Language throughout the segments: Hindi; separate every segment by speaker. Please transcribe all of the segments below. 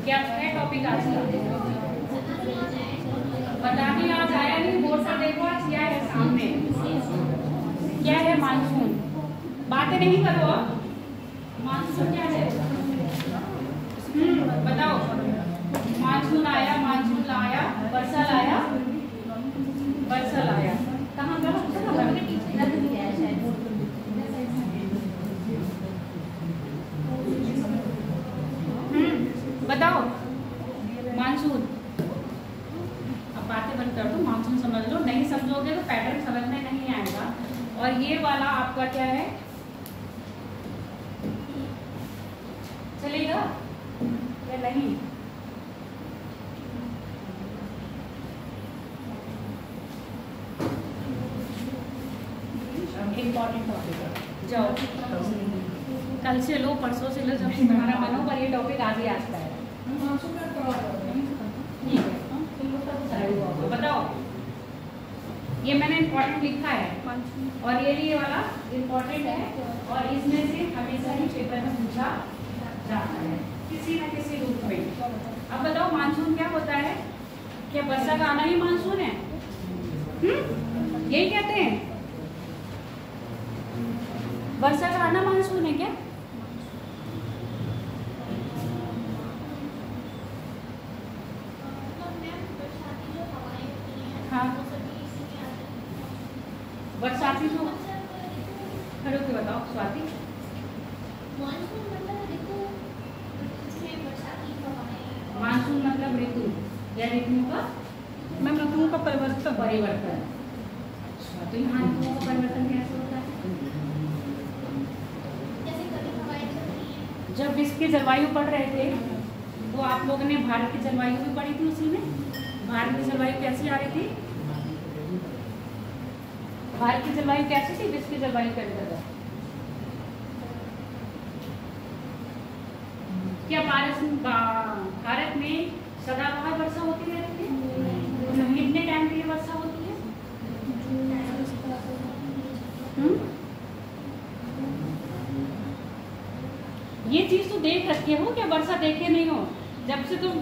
Speaker 1: क्या है टॉपिक आज का? बताने आज आया नहीं, बोर्ड पर देखो आज क्या है सामने, क्या है मानसून। बातें नहीं करो, मानसून क्या है? बताओ। मानसून आया, मानसून लाया, वर्षा लाया, वर्षा लाया। कहाँ गया? बताओ मानसून। अब बातें बंद कर दो, मानसून समझ लो। नहीं समझोगे तो पैटर्न समझने नहीं आएगा। और ये वाला आपका क्या है? चलेगा या नहीं? इम्पोर्टेंट टॉपिक है, जाओ कल से लो, परसों से लो, जब तुम्हारा मन हो, पर ये टॉपिक आज ही आता है। ठीक है, बताओ। ये मैंने इम्पोर्टेंट लिखा है और ये वाला इम्पोर्टेंट है और इसमें से हमेशा ही पेपर में पूछा जाता है किसी न किसी रूप में। अब बताओ मानसून क्या होता है? क्या वर्षा का आना ही मानसून है? यही कहते हैं वर्षा का आना मानसून है क्या? हाँ, बरसाती जो खड़े होके बताओ स्वाति। मानसून मतलब ऋतु या ऋतुओं का?
Speaker 2: मैम ऋतुओं का परिवर्तन।
Speaker 1: परिवर्तन। अच्छा, तो यहाँ ऋतुओं का परिवर्तन कैसे होता है? जब विश्व की जलवायु पढ़ रहे थे तो आप लोगों ने भारत की जलवायु भी पढ़ी थी। उसी में भारत की जलवायु कैसी आ रही थी? भारत की जलवायु कैसी थी विश्व की जलवायु के अंतर्गत? क्या भारत में सदाबहार वर्षा होती रहती है? कितने टाइम के लिए वर्षा होती है? ये चीज तो देख रखी हो, क्या वर्षा देखे नहीं हो? जब से तुम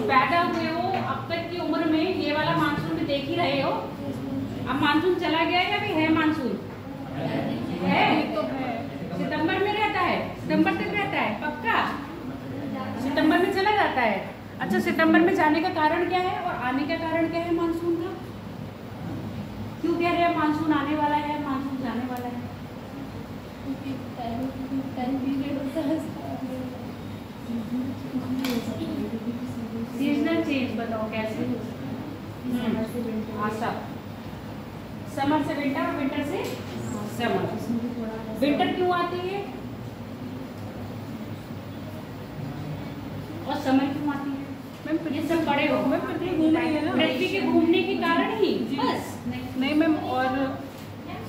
Speaker 1: पैदा हुए हो अब तक की उम्र में ये वाला मानसून भी देख ही रहे हो। अब मानसून चला गया या भी है मानसून? है तो है। सितंबर में रहता है, सितंबर तक रहता है पक्का? सितंबर में चला जाता है। अच्छा, सितंबर में जाने का कारण क्या है और आने का कारण क्या है मानसून का? क्यों कह रहे हैं मानसून आने वाला है, मानसून जाने वाला है? सीजनल चेंज बताओ कैसे? आशा, समर से विंटर और विंटर से समर। विंटर क्यों आती है और समर क्यों आती है? मैम ये सब पढ़े हो?
Speaker 2: मैम पृथ्वी घूम रही है ना,
Speaker 1: पृथ्वी के घूमने के कारण ही बस?
Speaker 2: नहीं मैम, और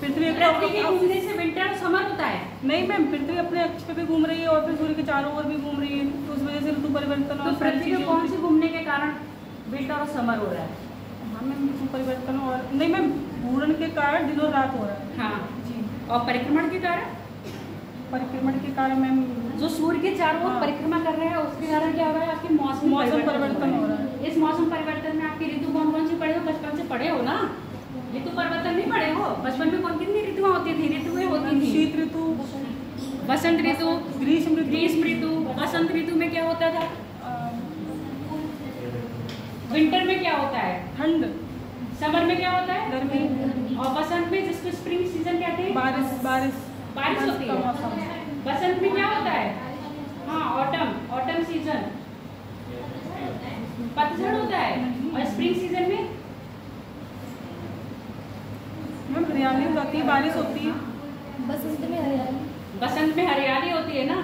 Speaker 2: पृथ्वी
Speaker 1: के घूमने से विंटर और समर होता है?
Speaker 2: नहीं मैम, पृथ्वी अपने अक्ष पे भी घूम रही है और फिर सूर्य के चारों ओर भी घूम रही है, तो उस वजह से ऋतु परिवर्तन।
Speaker 1: तो पृथ्वी के कौन से घूमने के कारण विंटर और समर हो रहा है?
Speaker 2: हाँ मैम, ऋतु परिवर्तन। और नहीं मैम, घूर्णन के कारण दिन और रात हो रहा है।
Speaker 1: हाँ जी। और परिक्रमण के कारण?
Speaker 2: परिक्रमण के कारण मैम,
Speaker 1: जो सूर्य के चारों ओर परिक्रमा कर रहे हैं उसके कारण क्या हो रहा है? आपकी मौसम
Speaker 2: परिवर्तन हो रहा है।
Speaker 1: इस मौसम परिवर्तन में आपकी ऋतु कौन कौन सी पढ़े हो? बचपन से पढ़े हो ना? ऋतु परिवर्तन नहीं पढ़े हो? बचपन में कौन कितनी ऋतुएं होती थी? ऋतुएं होती थी
Speaker 2: शीत ऋतु,
Speaker 1: वसंत ऋतु,
Speaker 2: ग्रीष्म
Speaker 1: ऋतु। वसंत ऋतु में क्या होता था? विंटर में क्या होता है?
Speaker 2: ठंड।
Speaker 1: समर में क्या होता है?
Speaker 2: गर्मी।
Speaker 1: और वसंत में, जिसको स्प्रिंग सीजन कहते हैं, बारिश होती है। बसंत में क्या होता है? हाँ, ऑटम सीजन, पतझड़ होता है। और स्प्रिंग सीजन में
Speaker 2: मैम हरियाली हो जाती है, बारिश होती है।
Speaker 1: बसंत में हरियाली होती है ना,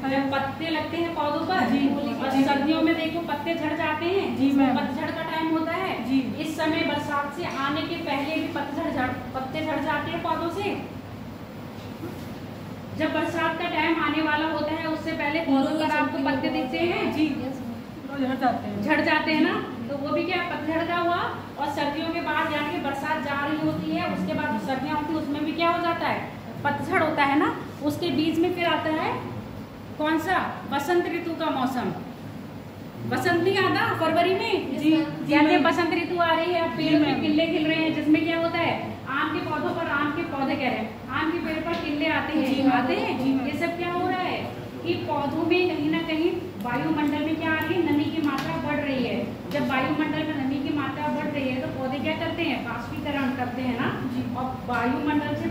Speaker 1: जब पत्ते लगते हैं पौधों पर।
Speaker 2: जी।
Speaker 1: और सर्दियों में देखो पत्ते झड़ जाते हैं
Speaker 2: जी मैम,
Speaker 1: पतझड़ का टाइम होता है
Speaker 2: जी।
Speaker 1: इस समय बरसात से आने के पहले भी पत्ते झड़ जाते हैं पौधों से। जब बरसात का टाइम आने वाला होता है उससे पहले पौधों पर आपको पत्ते दिखते हैं
Speaker 2: जी, झड़ जाते हैं
Speaker 1: ना, तो वो भी क्या पतझड़ का हुआ। और सर्दियों के बाद जाके बरसात जा रही होती है, उसके बाद सर्दियाँ होती है, उसमें भी क्या हो जाता है? पतझड़ होता है ना। उसके बीच में फिर आता है कौन सा? वसंत ऋतु का मौसम। बसंत नहीं आता फरवरी में?
Speaker 2: जी
Speaker 1: कहते बसंत ऋतु आ रही है, पेड़ में किल्ले खिल रहे हैं, जिसमें क्या होता है आम के पौधों पर, आम के पौधे कह रहे हैं, आम के पेड़ पर किल्ले आते हैं। ये सब क्या हो रहा है कि पौधों में कहीं ना कहीं वायुमंडल में क्या आ रही है, नमी की मात्रा बढ़ रही है। जब वायुमंडल में नमी की मात्रा बढ़ रही है तो पौधे क्या करते हैं, बाष्पीकरण करते हैं ना, और वायुमंडल से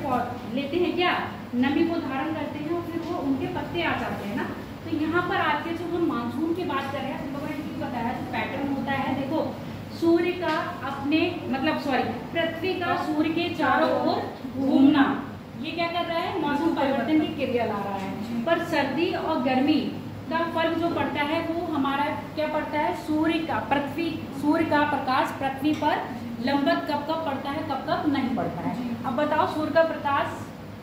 Speaker 1: लेते हैं क्या, नमी को धारण करते हैं, और फिर वो उनके पत्ते आ जाते हैं ना। तो यहाँ पर आके जो हम मानसून की बात कर रहे हैं, तुम लोगों ने ठीक बताया, जो पैटर्न होता है, देखो सूर्य का अपने पृथ्वी का सूर्य के चारों ओर घूमना, ये क्या कर रहा है, मौसम परिवर्तन की क्रिया ला रहा है। पर सर्दी और गर्मी का फर्क जो पड़ता है वो हमारा क्या पड़ता है, सूर्य का प्रकाश पृथ्वी पर लंबवत कब कब पड़ता है, कब कब नहीं पड़ता है। अब बताओ सूर्य का प्रकाश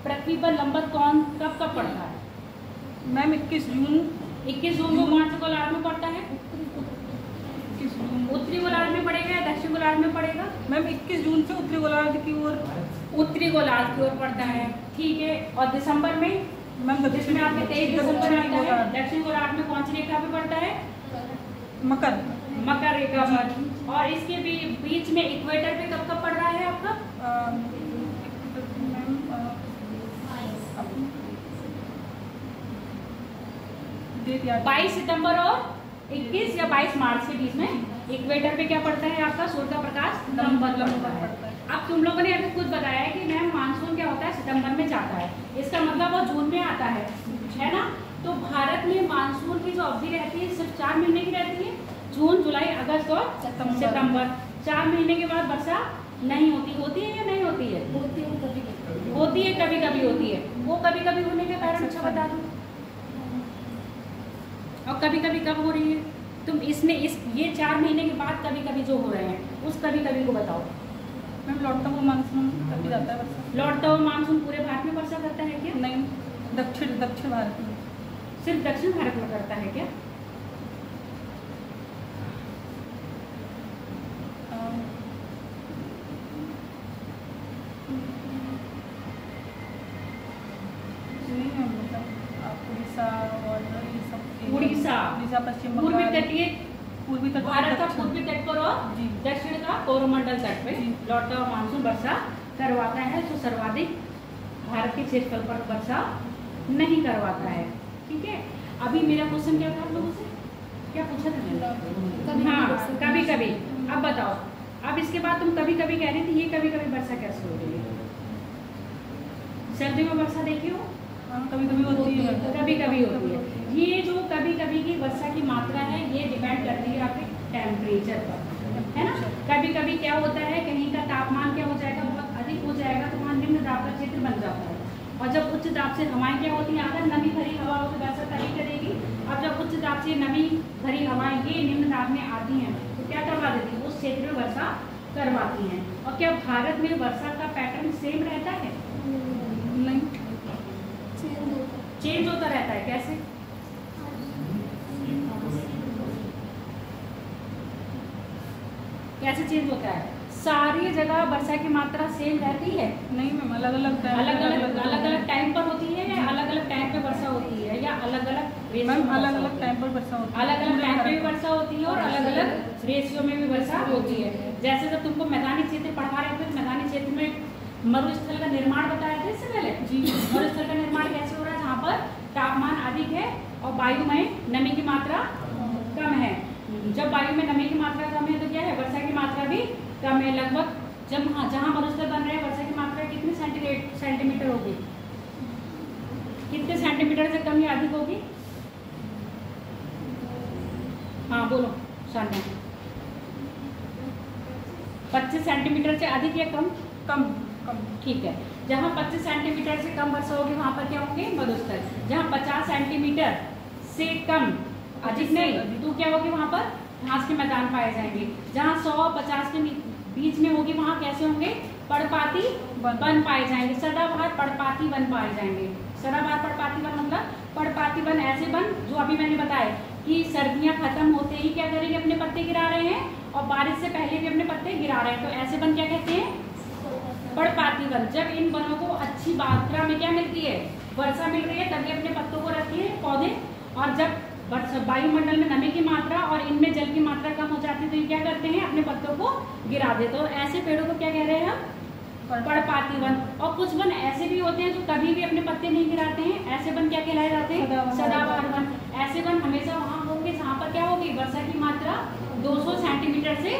Speaker 1: पृथ्वी पर लंबवत कब कब पड़ता है?
Speaker 2: मैम 21 जून
Speaker 1: को कौन से गोलार्ध में पड़ता है? उत्तरी गोलार्ध में पड़ेगा या दक्षिण गोलार्ध में पड़ेगा?
Speaker 2: मैम 21 जून से उत्तरी गोलार्ध की ओर,
Speaker 1: उत्तरी गोलार्ध की ओर पड़ता है, ठीक है। और दिसंबर में
Speaker 2: मैम
Speaker 1: जिसमें आपके 23 दिसंबर आता है, दक्षिण गोलार्ध में कौन सी रेखा पे पड़ता है? मकर रेखा पर। और इसके बीच में इक्वेटर पे कब कब पड़ रहा है आपका? 22 सितंबर और 21 या 22 मार्च के बीच में इक्वेटर पे क्या पड़ता है आपका, सूर्य का प्रकाश लंबवत पड़ता है। अब तुम लोगों ने अभी खुद बताया कि मैम मानसून क्या होता है, सितंबर में जाता है, इसका मतलब वो जून में आता है ना। तो भारत में मानसून की जो अवधि रहती है सिर्फ 4 महीने की रहती है, जून, जुलाई, अगस्त और सितंबर। 4 महीने के बाद वर्षा नहीं होती है या नहीं होती है? होती है, कभी कभी होती है। वो कभी कभी होने के कारण अच्छा बता दो, और कभी कभी कब हो रही है तुम ये 4 महीने के बाद कभी कभी जो हो रहे हैं उस कभी कभी को बताओ।
Speaker 2: मैम लौटता हुआ मानसून कभी जाता है वर्षा।
Speaker 1: लौटता हुआ मानसून पूरे भारत में वर्षा करता है क्या?
Speaker 2: नहीं, दक्षिण भारत में।
Speaker 1: सिर्फ दक्षिण भारत में करता है क्या?
Speaker 2: उड़ीसा, पश्चिम
Speaker 1: पूर्वी तट भारत का पूर्वी तट पर और दक्षिण का कोरोमंडल तट पे लौटता हुआ मानसून वर्षा करवाता है, जो सर्वाधिक भारत के क्षेत्रफल पर वर्षा नहीं करवाता है, ठीक है। अभी मेरा क्वेश्चन क्या था आप लोगों से, क्या पूछा था मैंने? हाँ, कभी कभी। अब बताओ, अब इसके बाद तुम कभी कभी कह रही थी, ये कभी कभी वर्षा कैसे हो रही है? सर्दियों में वर्षा देखी हो?
Speaker 2: कभी कभी होती है,
Speaker 1: कभी कभी होती है। ये जो कभी कभी की वर्षा की मात्रा है ये डिपेंड करती है आपके टेम्परेचर पर, है ना। कभी कभी क्या होता है, कहीं का तापमान क्या हो जाएगा, बहुत अधिक हो जाएगा, तो वहाँ निम्न दाब का क्षेत्र बन जाता है। और जब उच्च दाब से हवाएं क्या होती हैं, अगर नमी भरी हवा हो तो वैसा तरी करेगी। और जब उच्च दाब से नमी भरी हवाएं ये निम्न दाब में आती हैं तो क्या करवा देती है, उस क्षेत्र में वर्षा करवाती हैं। और क्या भारत में वर्षा का पैटर्न सेम रहता है?
Speaker 2: नहीं,
Speaker 1: चेंज होता रहता है। कैसे? कैसे चेंज होता है? सारी जगह वर्षा की मात्रा सेम रहती है?
Speaker 2: नहीं मैम, अलग अलग
Speaker 1: टाइम पर होती है, या अलग अलग टाइम पे वर्षा होती है, या अलग अलग
Speaker 2: अलग अलग टाइम पर वर्षा होती है।
Speaker 1: अलग अलग टाइम पे भी वर्षा होती है और अलग अलग रेशियो में भी वर्षा होती है। जैसे जब तुमको मैदानी क्षेत्र पढ़ा रहे थे, मैदानी क्षेत्र में मरुस्थल का निर्माण बताया था इससे पहले जी। मरुस्थल का निर्माण कैसे हो रहा है, जहाँ पर तापमान अधिक है और वायु में नमी की मात्रा कम है। जब वायु में नमी की मात्रा कम है तो क्या है, वर्षा की मात्रा भी कम है। लगभग जहाँ मरुस्थल बन रहे हैं वर्षा की मात्रा कितने सेंटीमीटर होगी, कितने सेंटीमीटर से कम या अधिक होगी? हाँ बोलो सान्या। 25 सेंटीमीटर से अधिक या कम?
Speaker 2: कम।
Speaker 1: ठीक है। जहाँ 25 सेंटीमीटर से कम वर्षा होगी वहाँ पर क्या होंगे, मरुस्थल। जहाँ 50 सेंटीमीटर से कम, अधिक नहीं, तो क्या होगी, वहाँ पर घास के मैदान पाए जाएंगे। जहाँ 100-50 के बीच में होगी वहाँ कैसे होंगे, पर्णपाती वन पाए जाएंगे। सदाबहार पर्णपाती वन पाए जाएंगे। सदाबहार पर्णपाती वन मतलब पर्णपाती वन ऐसे वन जो अभी मैंने बताया कि सर्दियाँ खत्म होते ही क्या करेंगे, अपने पत्ते गिरा रहे हैं, और बारिश से पहले भी अपने पत्ते गिरा रहे हैं, तो ऐसे वन क्या कहते हैं, पर्णपाती वन। जब इन वनों को अच्छी मात्रा में क्या मिलती है, वर्षा मिल रही है, तभी अपने पत्तों को रखती है पौधे। और जब वायुमंडल में नमी की मात्रा और इनमें जल की मात्रा कम हो जाती है, तो ये क्या करते हैं, अपने पत्तों को गिरा देते हैं। तो ऐसे पेड़ों को क्या कह रहे हैं हम, पर्णपाती वन। और कुछ वन ऐसे भी होते हैं जो कभी भी अपने पत्ते नहीं गिराते हैं, ऐसे वन क्या कहलाए जाते हैं, सदाबहार वन। ऐसे वन हमेशा वहाँ होंगे जहाँ पर क्या होगी, वर्षा की मात्रा 200 सेंटीमीटर से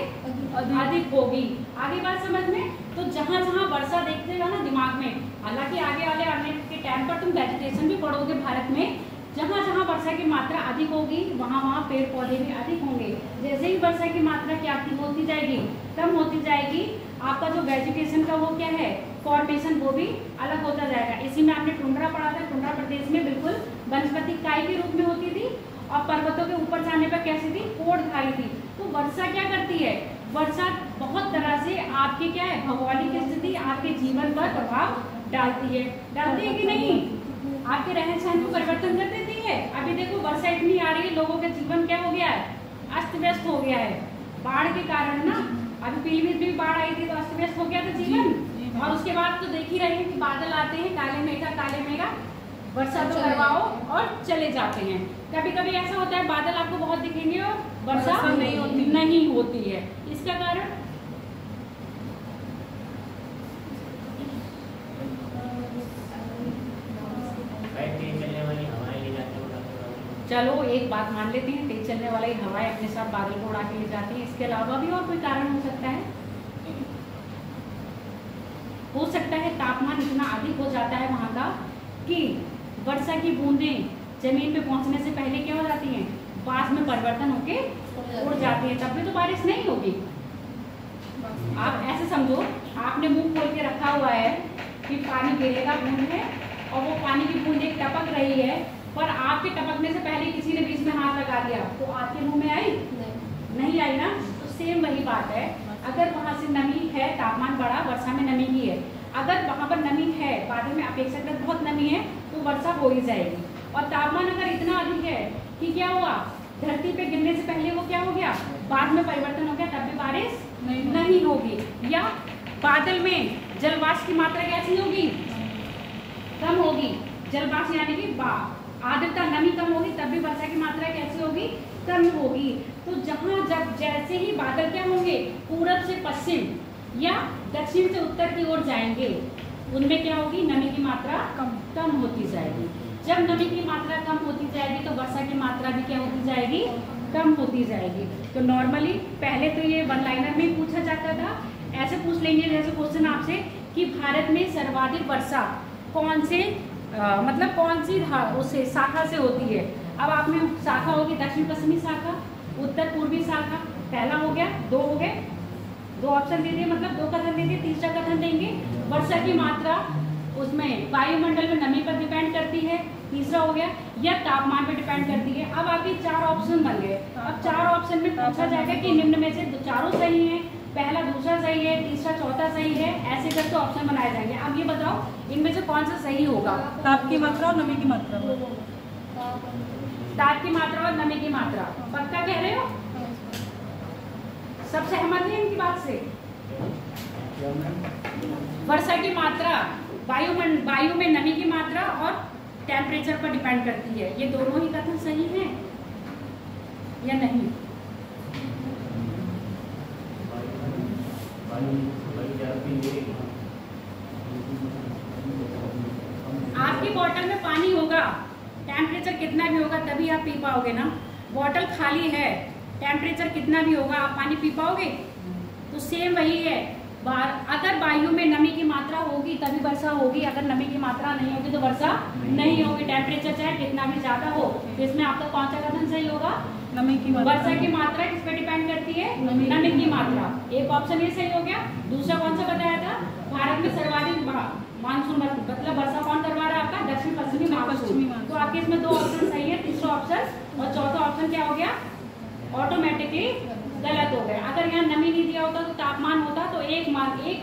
Speaker 1: अधिक होगी। आगे बात समझ में। तो जहाँ जहाँ वर्षा देखते हो ना दिमाग में, हालांकि आगे वाले आने के टाइम पर तुम वेजिटेशन भी पढ़ोगे भारत में, जहाँ जहाँ वर्षा की मात्रा अधिक होगी वहाँ वहाँ पेड़ पौधे भी अधिक होंगे। जैसे ही वर्षा की मात्रा क्या होती जाएगी, कम होती जाएगी, आपका जो वेजिटेशन का वो क्या है, फॉर्मेशन, वो भी अलग होता जाएगा। इसी में आपने टुंड्रा पढ़ा था, टुंड्रा प्रदेश में बिल्कुल वनस्पति काय के रूप में होती थी और पर्वतों के ऊपर जाने पर कैसी थी, कोढ़ खाई थी। तो वर्षा क्या करती है, वर्षा बहुत तरह से आपकी क्या है, भौगोलिक स्थिति, आपके जीवन पर प्रभाव डालती है कि नहीं, आपके रहन सहन में परिवर्तन कर देती है। अभी देखो वर्षा इतनी आ रही है, लोगों का जीवन क्या हो गया है, अस्त व्यस्त हो गया है, बाढ़ के कारण ना। अभी पीलीभीत में भी बाढ़ आई थी तो अस्त व्यस्त हो गया था जीवन। और उसके बाद तो देख ही रहे हैं कि बादल आते हैं, काले मेघा, वर्षा तो करवाओ और चले जाते हैं। कभी कभी ऐसा होता है बादल आपको बहुत दिखेंगे और वर्षा नहीं होती है। इसका कारण चलो एक बात मान लेते हैं, तेज चलने वाली हवाएं अपने साथ बादल को उड़ा के ले जाती हैं। इसके अलावा भी और कोई कारण हो सकता है, तापमान इतना अधिक हो जाता है वहाँ का कि वर्षा की बूंदें जमीन पे पहुँचने से पहले क्या हो जाती हैं, बाष्प में परिवर्तन होके उड़ जाती है, तब भी तो बारिश नहीं होगी। आप ऐसे समझो, आपने मुंह खोल के रखा हुआ है कि पानी गिरेगा, बूंद है, और वो पानी की बूंद एक टपक रही है, पर आपके टपकने से पहले किसी ने बीच में हाथ लगा दिया तो आपके मुंह में आई नहीं आई ना। तो सेम वही बात है, अगर वहाँ से नमी है, तापमान बढ़ा, वर्षा में नमी ही है, अगर वहाँ पर नमी है, बादल में अपेक्षाकृत बहुत नमी है, तो वर्षा हो ही जाएगी। और तापमान अगर इतना अधिक है कि क्या हुआ, धरती पे गिरने से पहले वो क्या हो गया, बाद में परिवर्तन हो गया, तब भी बारिश नहीं होगी। या बादल में जलवाष्प की मात्रा कैसी होगी, कम होगी। जलवाष्प यानी कि आर्द्रता, नमी कम होगी, तब भी वर्षा की मात्रा कैसी होगी, कम होगी। तो जहाँ जब जैसे ही बादल क्या होंगे, पूरब से पश्चिम या दक्षिण से उत्तर की ओर जाएंगे, उनमें क्या होगी, नमी की मात्रा कम होती जाएगी। जब नमी की मात्रा कम होती जाएगी तो वर्षा की मात्रा भी क्या होती जाएगी, कम होती जाएगी। तो नॉर्मली पहले तो ये वन लाइनर में पूछा जाता था, ऐसे पूछ लेंगे जैसे क्वेश्चन आपसे कि भारत में सर्वाधिक वर्षा कौन से मतलब कौन सी उसे शाखा से होती है। अब आप में शाखा होगी दक्षिण पश्चिमी शाखा, उत्तर पूर्वी शाखा, पहला हो गया, दो हो गए, दो ऑप्शन दे दिए, मतलब दो कथन दे दिए। तीसरा कथन देंगे वर्षा की मात्रा उसमें वायुमंडल में नमी पर डिपेंड करती है, तीसरा हो गया, या तापमान पर डिपेंड करती है। अब आपके चार ऑप्शन बन गए। अब चार ऑप्शन में पूछा जाएगा कि निम्न में से चारों सही हैं, पहला दूसरा सही है, तीसरा चौथा सही है, ऐसे करके ऑप्शन बनाए जाएंगे। अब ये बताओ इनमें से कौन सा सही होगा,
Speaker 2: ताप की मात्रा और नमी की मात्रा।
Speaker 1: ताप की मात्रा और नमी की मात्रा, पक्का कह रहे हो, सब सहमत है इनकी बात से। वर्षा की मात्रा वायु में नमी की मात्रा और टेम्परेचर पर डिपेंड करती है, ये दोनों ही कथन सही हैं या नहीं। आपकी बोतल में पानी होगा, टेम्परेचर कितना भी होगा तभी आप पी पाओगे ना। बोतल खाली है, टेम्परेचर कितना भी होगा आप पानी पी पाओगे। तो सेम वही है, अगर वायु में नमी की मात्रा होगी तभी वर्षा होगी, अगर नमी की मात्रा नहीं होगी तो वर्षा नहीं होगी। टेम्परेचर चाहे कितना भी ज्यादा हो, तो इसमें आपका कौन सा कथन सही होगा,
Speaker 2: नमी की मात्रा।
Speaker 1: वर्षा की मात्रा किस पे डिपेंड करती है, नमी की मात्रा। एक ऑप्शन ये सही हो गया। दूसरा कौन सा बताया था, भारत में सर्वाधिक मानसून मतलब वर्षा कौन करवा रहा है आपका, दक्षिण पश्चिमी मानसून। तो आपके इसमें दो ऑप्शन सही है, तीसरा ऑप्शन और चौथा ऑप्शन क्या हो गया, ऑटोमेटिकली गलत हो गया। अगर यहाँ नमी नहीं दिया होता तो तापमान होता तो एक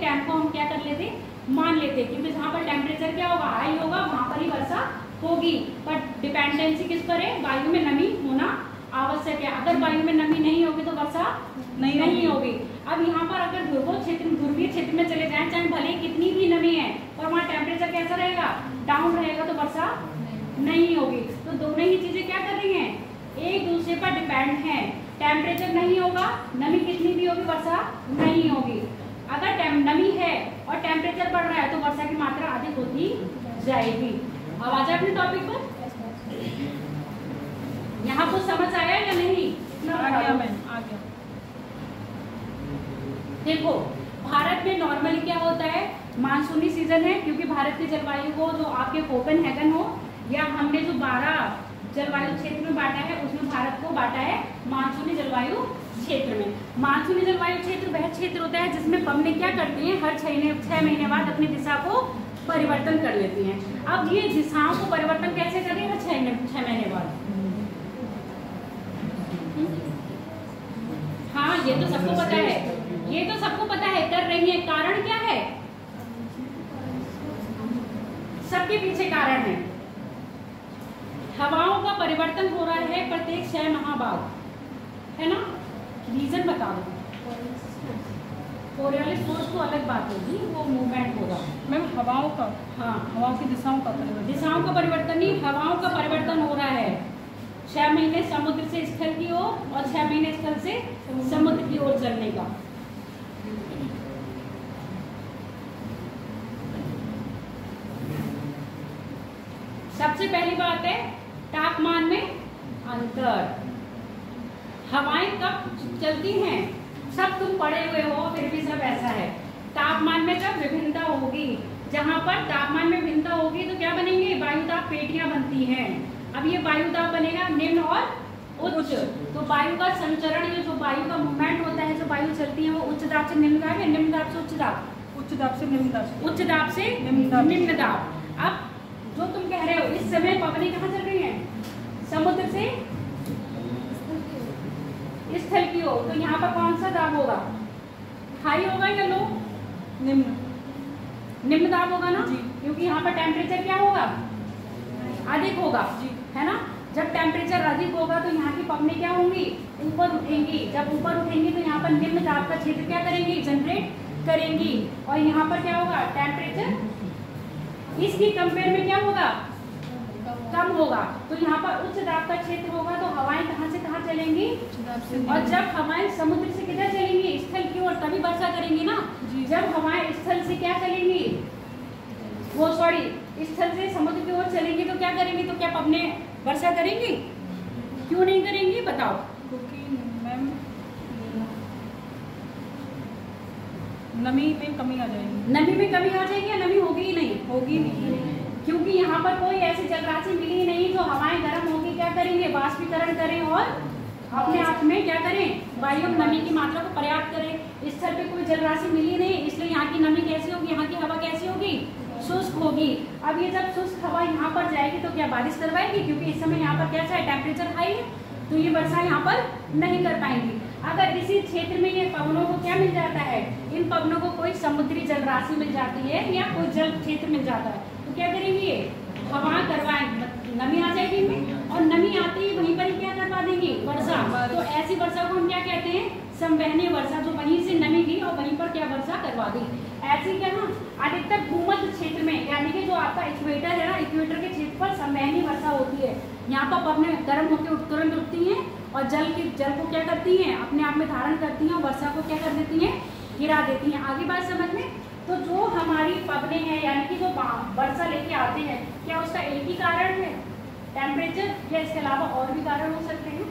Speaker 1: टाइम को हम क्या कर लेते, मान लेते, क्योंकि जहाँ पर टेम्परेचर क्या होगा, हाई होगा, वहाँ पर ही वर्षा होगी। पर डिपेंडेंसी किस पर है, वायु में नमी होना आवश्यक है। अगर वायु में नमी नहीं होगी तो वर्षा नहीं होगी। अब यहाँ पर अगर ध्रुवीय क्षेत्र में चले जाएं, चाहे भले कितनी भी नमी है और वहाँ टेम्परेचर कैसा रहेगा, डाउन रहेगा, तो वर्षा नहीं होगी। तो दोनों ही चीजें क्या कर रही हैं, डिपेंड हैं। टेम्परेचर नहीं होगा, नमी कितनी भी होगी, वर्षा नहीं होगी। अगर नमी है और टेम्परेचर बढ़ रहा है तो वर्षा की मात्रा अधिक होती जाएगी। अब आ जाए अपने टॉपिक पर। यहाँ कुछ समझ आया या नहीं?
Speaker 2: आ गया मैम, आ गया।
Speaker 1: देखो भारत में नॉर्मली क्या होता है, मानसूनी सीजन है, क्योंकि भारत की जलवायु को जो आपके कोपेनहेगन हो या हमने जो 12 जलवायु क्षेत्र में बांटा है उसमें भारत को बांटा है मानसूनी जलवायु क्षेत्र में। मानसूनी जलवायु क्षेत्र वह क्षेत्र होता है जिसमें पवनें क्या करती हैं, हर 6 महीने बाद अपनी दिशा को परिवर्तन कर लेती हैं। अब ये दिशाओं को परिवर्तन कैसे करें, हर 6 महीने बाद? हाँ ये तो सबको पता है, ये तो सबको पता है, कर रही है। कारण क्या है, सबके पीछे कारण है। हवाओं का परिवर्तन हो रहा है प्रत्येक 6 माह बाद, है ना? रीजन बता दो। कोरियोलिस फोर्स तो अलग बात होगी, वो मूवमेंट होगा।
Speaker 2: मैम हवाओं का,
Speaker 1: हाँ
Speaker 2: हवाओं की दिशाओं का परिवर्तन,
Speaker 1: दिशाओं का परिवर्तन नहीं, हवाओं का परिवर्तन हो रहा है। 6 महीने समुद्र से स्थल की ओर और 6 महीने स्थल से समुद्र की ओर चलने का। सबसे पहली बात है तापमान में अंतर। हवाएं कब चलती हैं, सब तुम पढ़े हुए हो फिर भी सब ऐसा है। तापमान में जब विभिन्नता होगी, जहां पर तापमान में भिन्नता होगी तो क्या बनेंगे, वायुदाब पेटियां बनती हैं। अब ये वायुदाब बनेगा निम्न और उच्च। तो वायु का संचरण, ये जो वायु का मूवमेंट होता है, जो वायु चलती है वो उच्च दाब से निम्न दाब या निम्न दाब से उच्च दाब,
Speaker 2: उच्च दाब से निम्न दाब,
Speaker 1: उच्च दाब से निम्न दाब। अब जो तुम कह रहे हो इस समय पवनें कहाँ चल रही हैं, समुद्र से स्थल की ओर, तो यहाँ पर कौन सा दाब होगा, हाई होगा या लो? निम्न दाब होगा ना जी, क्योंकि यहाँ पर टेम्परेचर क्या होगा, अधिक होगा जी, है ना? जब टेम्परेचर अधिक होगा तो यहाँ की पवनें क्या होंगी, ऊपर उठेंगी। जब ऊपर उठेंगी तो यहाँ पर निम्न दाब का क्षेत्र क्या करेंगी, जनरेट करेंगी। और यहाँ पर क्या होगा, टेम्परेचर इसकी कंपेयर में क्या होगा, कम होगा। तो यहाँ पर उच्च दाब का क्षेत्र होगा तो हवाएं कहाँ से कहाँ चलेंगी, और जब हवाएं समुद्र से किधर चलेंगी, स्थल की ओर, तभी वर्षा करेंगी ना। जब हवाएं स्थल से क्या चलेंगी, वो सॉरी स्थल से समुद्र की ओर चलेंगी तो क्या करेंगी, तो क्या पवनें वर्षा करेंगी, क्यों नहीं करेंगी बताओ?
Speaker 2: क्योंकि मैम नमी में कमी आ जाएगी।
Speaker 1: नमी में कमी आ जाएगी या नमी होगी ही नहीं?
Speaker 2: होगी नहीं,
Speaker 1: क्योंकि यहाँ पर कोई ऐसी जलराशि मिली नहीं जो हवाएं गर्म होगी क्या करेंगे, वाष्पीकरण करें और अपने आप में क्या करें, वायु में नमी की मात्रा को पर्याप्त करें। स्थल पे कोई जलराशि मिली नहीं, इसलिए यहाँ की नमी कैसी होगी, यहाँ की हवा कैसी होगी, शुष्क होगी। अब ये जब शुष्क हवा यहाँ पर जाएगी तो क्या बारिश करवाएगी, क्योंकि इस समय यहाँ पर क्या है, टेम्परेचर हाई है, तो ये वर्षा यहाँ पर नहीं कर पाएंगी। अगर इसी क्षेत्र में ये पवनों को क्या मिल जाता है, इन पवनों को कोई समुद्री जलराशि मिल जाती है या कोई जल क्षेत्र मिल जाता है, तो क्या करेंगे, ये हवा करवाएंगे, नमी आ जाएगी इनमें, और नमी आती ही वहीं पर ही क्या करवा देंगे, वर्षा। तो ऐसी वर्षा को हम क्या कहते हैं, संवहनीय वर्षा, जो वहीं से नमी ली और वहीं पर क्या वर्षा करवा दी। ऐसी क्या ना अधिकतर भूमध्य क्षेत्र में, यानी कि जो आपका इक्वेटर है ना, इक्वेटर के क्षेत्र पर संवहनीय वर्षा होती है। यहाँ पर पवनें गर्म होकर तुरंत उठती हैं और जल को क्या करती हैं, अपने आप में धारण करती हैं और वर्षा को क्या कर देती हैं, गिरा देती हैं। आगे बात समझ में। तो जो हमारी पवनें हैं यानी कि जो वर्षा लेके आते हैं, क्या उसका एक ही कारण है टेम्परेचर, या इसके अलावा और भी कारण हो सकते हैं?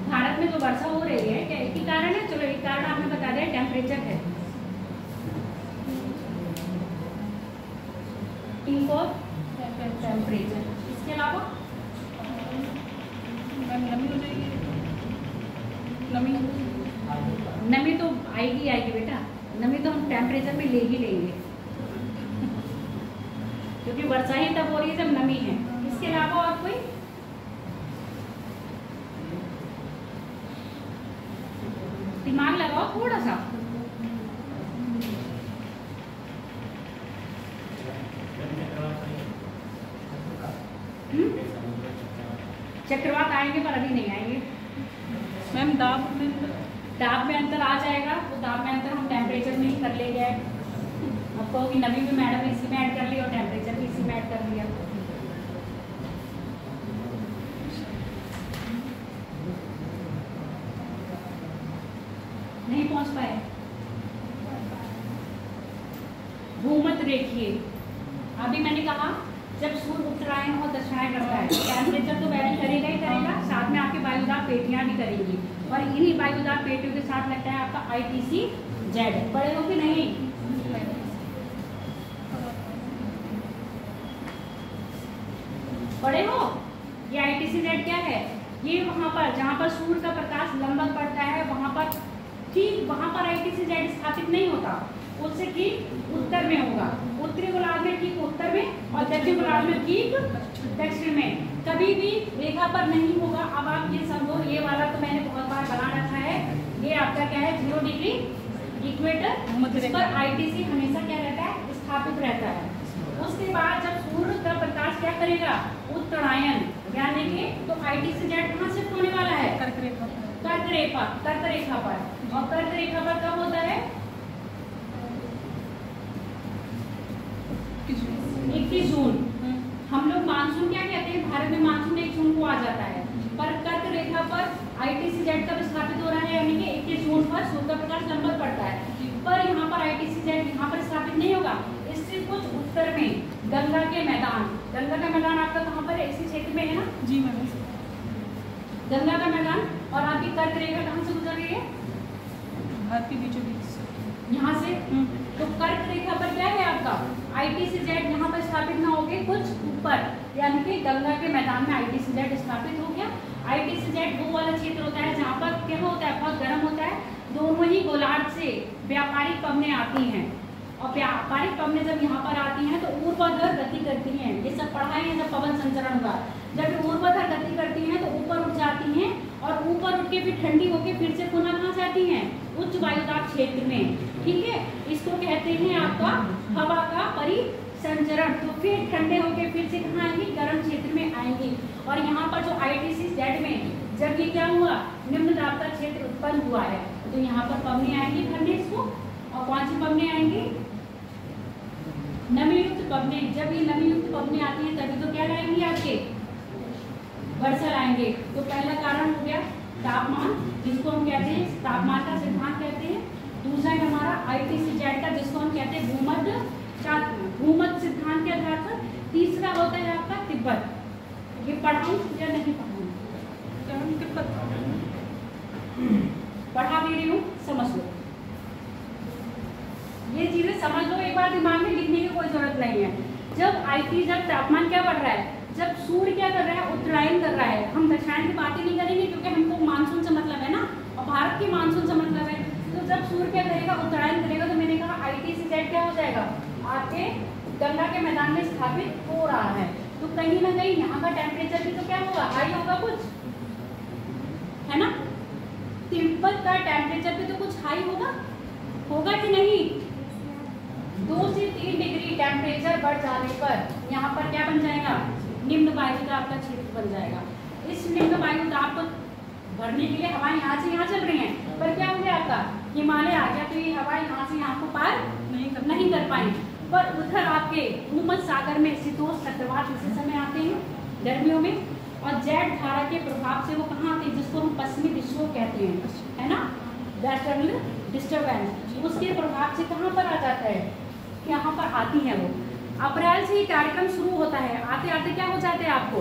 Speaker 1: भारत में जो वर्षा हो रही है क्या एक ही कारण है? चलो एक कारण आपने बता दिया, टेम्परेचर है। टेम्परेचर, इसके अलावा
Speaker 2: नमी हो जाएगी,
Speaker 1: नमी तो आएगी बेटा, नमी तो हम टेम्परेचर में ले ही लेंगे, क्योंकि वर्षा ही तब हो रही है जब नमी है। इसके अलावा और कोई? दिमाग लगाओ थोड़ा सा। चक्रवात आएंगे पर अभी नहीं आएंगे
Speaker 2: मैम।
Speaker 1: दाब में अंतर आ जाएगा, तो दाब में अंतर हम टेम्परेचर में ही कर लेंगे। अब कहोगी नमी में मैडम इसी में ऐड कर ली और टेम्परेचर भी इसी में ऐड कर लिया। नहीं पहुंच पाए। भूमध्य रेखीय, अभी मैंने कहा जब सूर्य उत्तरायण और दक्षिणायन करता है टेम्परेचर तो वैरी करेगा ही करेगा, साथ में आपके वायुदाब पेटियां भी करेंगी, और इन्हीं वायुदाब पेटियों के साथ लगता है आपका ITC-Z। पढ़े हो कि नहीं? पढ़े हो? ये ITC-Z क्या है? ये वहां पर जहां पर सूर्य का प्रकाश लंबवत पड़ता है वहां पर ठीक वहां पर ITC-Z स्थापित नहीं होता, उससे ठीक उत्तर में होगा। उत्तरी गोलार्ध में ठीक उत्तर में और दक्षिण गोलार्ध में ठीक दक्षिण में, कभी भी रेखा पर नहीं होगा। अब आप ये समझो, ये वाला तो मैंने बहुत बार बना रखा है, ये आपका क्या है 0 डिग्री इक्वेटर, इस पर ITC हमेशा क्या रहता है स्थापित रहता है। उसके बाद जब सूर्य का प्रकाश क्या करेगा उत्तरायण यानी कि तो ITC-Z कहाँ शिफ्ट होने वाला है कर्क रेखा पर, और कर्क रेखा पर कब होता है 21 जून। हम लोग मानसून क्या कहते हैं, भारत में मानसून 1 जून को आ जाता है, पर कर्क रेखा पर ITC-Z कब स्थापित हो रहा है यानी कि 21 जून पर सूर्य का प्रकाश लंबवत पड़ता है, पर यहाँ पर ITC-Z यहाँ पर स्थापित नहीं होगा। इससे कुछ उत्तर में गंगा के मैदान, गंगा का मैदान आपका कहाँ पर है, इसी क्षेत्र में है ना जी मैम, गंगा का मैदान, और आपकी कर्क रेखा कहाँ से गुजर रही है भारत के बीचों बीच यहाँ से। तो कर्क रेखा पर क्या है आपका ITC-Z यहाँ पर स्थापित ना होगे, कुछ ऊपर यानी कि गंगा के मैदान में ITC-Z स्थापित हो गया। ITC-Z वो वाला क्षेत्र होता है जहाँ पर क्या होता है बहुत गर्म होता है, दोनों ही गोलार्ध से व्यापारिक पवनें आती हैं, और व्यापारिक पवनें जब यहाँ पर आती हैं तो ऊर्ध्वाधर गति करती हैं। ये सब पढ़ाए हैं जब पवन संचरण हुआ, जब ऊर्ध्वाधर गति करती हैं तो ऊपर उठ जाती हैं, और ऊपर उठ के फिर ठंडी होके फिर से पुनः कहाँ जाती हैं उच्च वायुदाब क्षेत्र में। ठीक है, इसको कहते हैं आपका हवा का परिसंचरण। तो फिर ठंडे होके फिर से कहाँ आएंगी गर्म क्षेत्र में आएंगी, और यहाँ पर जो ITC-Z में जब ये क्या हुआ निम्न दाब का क्षेत्र उत्पन्न हुआ है तो यहाँ पर पवनें आएंगी भरने इसको, और कौन सी पवनें आएंगी नमी युक्त पवनें। जब ये नमी युक्त पवनें आती हैं तभी तो क्या लाएंगी आपके वर्षा लाएंगे। तो पहला कारण हो गया तापमान, जिसको हम कहते हैं तापमान का सिद्धांत कहते हैं। दूसरा है हमारा ITC-Z का, जिसको हम कहते हैं भूमध्य सिद्धांत के आधार पर। तीसरा होता है आपका तिब्बत। ये पढ़ाऊं या नहीं पढ़ाऊं? तिब्बत पढ़ा दे रही हूँ, समझ लो ये चीजें, समझ लो एक बार, दिमाग में लिखने की कोई जरूरत नहीं है। जब तापमान क्या बढ़ रहा है, जब सूर्य क्या कर रहा है उत्तरायण कर रहा है, हम दक्षिणायन की बात ही नहीं करेंगे क्योंकि हमको मानसून से मतलब है ना, और भारत की मानसून से मतलब है। तो जब सूर्य क्या करेगा उत्तरायण करेगा तो मैंने कहा ITC-Z क्या हो जाएगा आपके गंगा के मैदान में स्थापित हो रहा है। तो कहीं ना कहीं यहाँ का टेम्परेचर भी तो क्या होगा हाई होगा कुछ, है ना। तिब्बत का टेम्परेचर भी तो कुछ हाई होगा कि नहीं। 2 से 3 डिग्री टेम्परेचर बढ़ जाने पर यहाँ पर क्या बन जाएगा निम्न वायुदाब का क्षेत्र बन जाएगा। इस निम्न वायुदाब को भरने के लिए हवाएं यहाँ से यहाँ चल रही हैं, पर क्या हो गया आपका हिमालय आ गया, तो ये हवा यहाँ से यहाँ को पार नहीं कर पाएंगे। पर उधर आपके भूमध्य सागर में शीतोष्ण चक्रवात इसी समय आते हैं गर्मियों में, और जेट धारा के प्रभाव से वो कहाँ आते हैं जिसको हम पश्चिमी विक्षोभ कहते हैं, है ना, वेस्टर्न डिस्टर्बेंस, उसके प्रभाव से कहाँ पर आ जाता है यहाँ पर आती है वो। अप्रैल से ही कार्यक्रम शुरू होता है, आते आते क्या हो जाते हैं आपको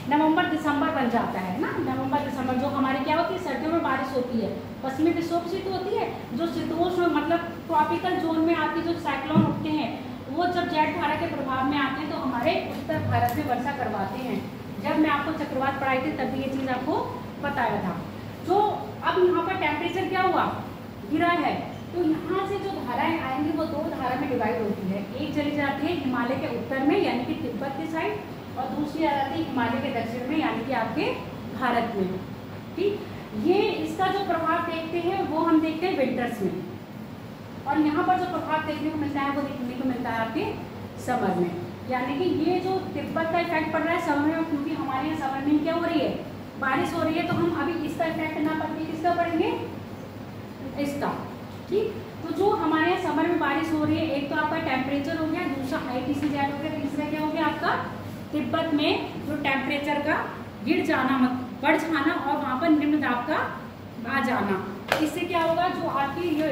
Speaker 1: नवंबर दिसंबर बन जाता है ना। नवंबर दिसंबर जो हमारे क्या होती है सर्दियों में बारिश होती है, पश्चिमी विक्षोभ शीत होती है, जो शीतोष्ण मतलब ट्रॉपिकल जोन में आपके जो साइक्लोन उठते हैं वो जब जेट धारा के प्रभाव में आते हैं तो हमारे उत्तर भारत में वर्षा करवाते हैं। जब मैं आपको चक्रवात पढ़ाई थी तब भी ये चीज़ आपको बताया था। जो अब यहाँ पर टेम्परेचर क्या हुआ गिरा है, तो यहाँ से जो धाराएं आएंगी वो 2 धारा में डिवाइड होती है। एक चली जाती है हिमालय के उत्तर में यानी कि तिब्बत की साइड, और दूसरी आ जाती है हिमालय के दक्षिण में यानी कि आपके भारत में। ठीक, ये इसका जो प्रभाव देखते हैं वो हम देखते हैं विंटर्स में, और यहाँ पर जो प्रभाव देखने को मिलता है वो देखने को मिलता है आपके समर में। यानी कि ये जो तिब्बत का इफेक्ट पड़ रहा है समर में, क्योंकि हमारे यहाँ समर में क्या हो रही है बारिश हो रही है, तो हम अभी इसका इफेक्ट ना पड़ेंगे, किसका पड़ेंगे इसका। ठीक, तो जो हमारे यहाँ समर में बारिश हो रही है, एक तो आपका टेम्परेचर हो गया, दूसरा दूसरा ITCZ हो गया, तीसरा क्या हो गया आपका तिब्बत में जो टेम्परेचर का गिर जाना बढ़ जाना और वहाँ पर निम्न दाब का आ जाना। इससे क्या होगा, जो आपकी ये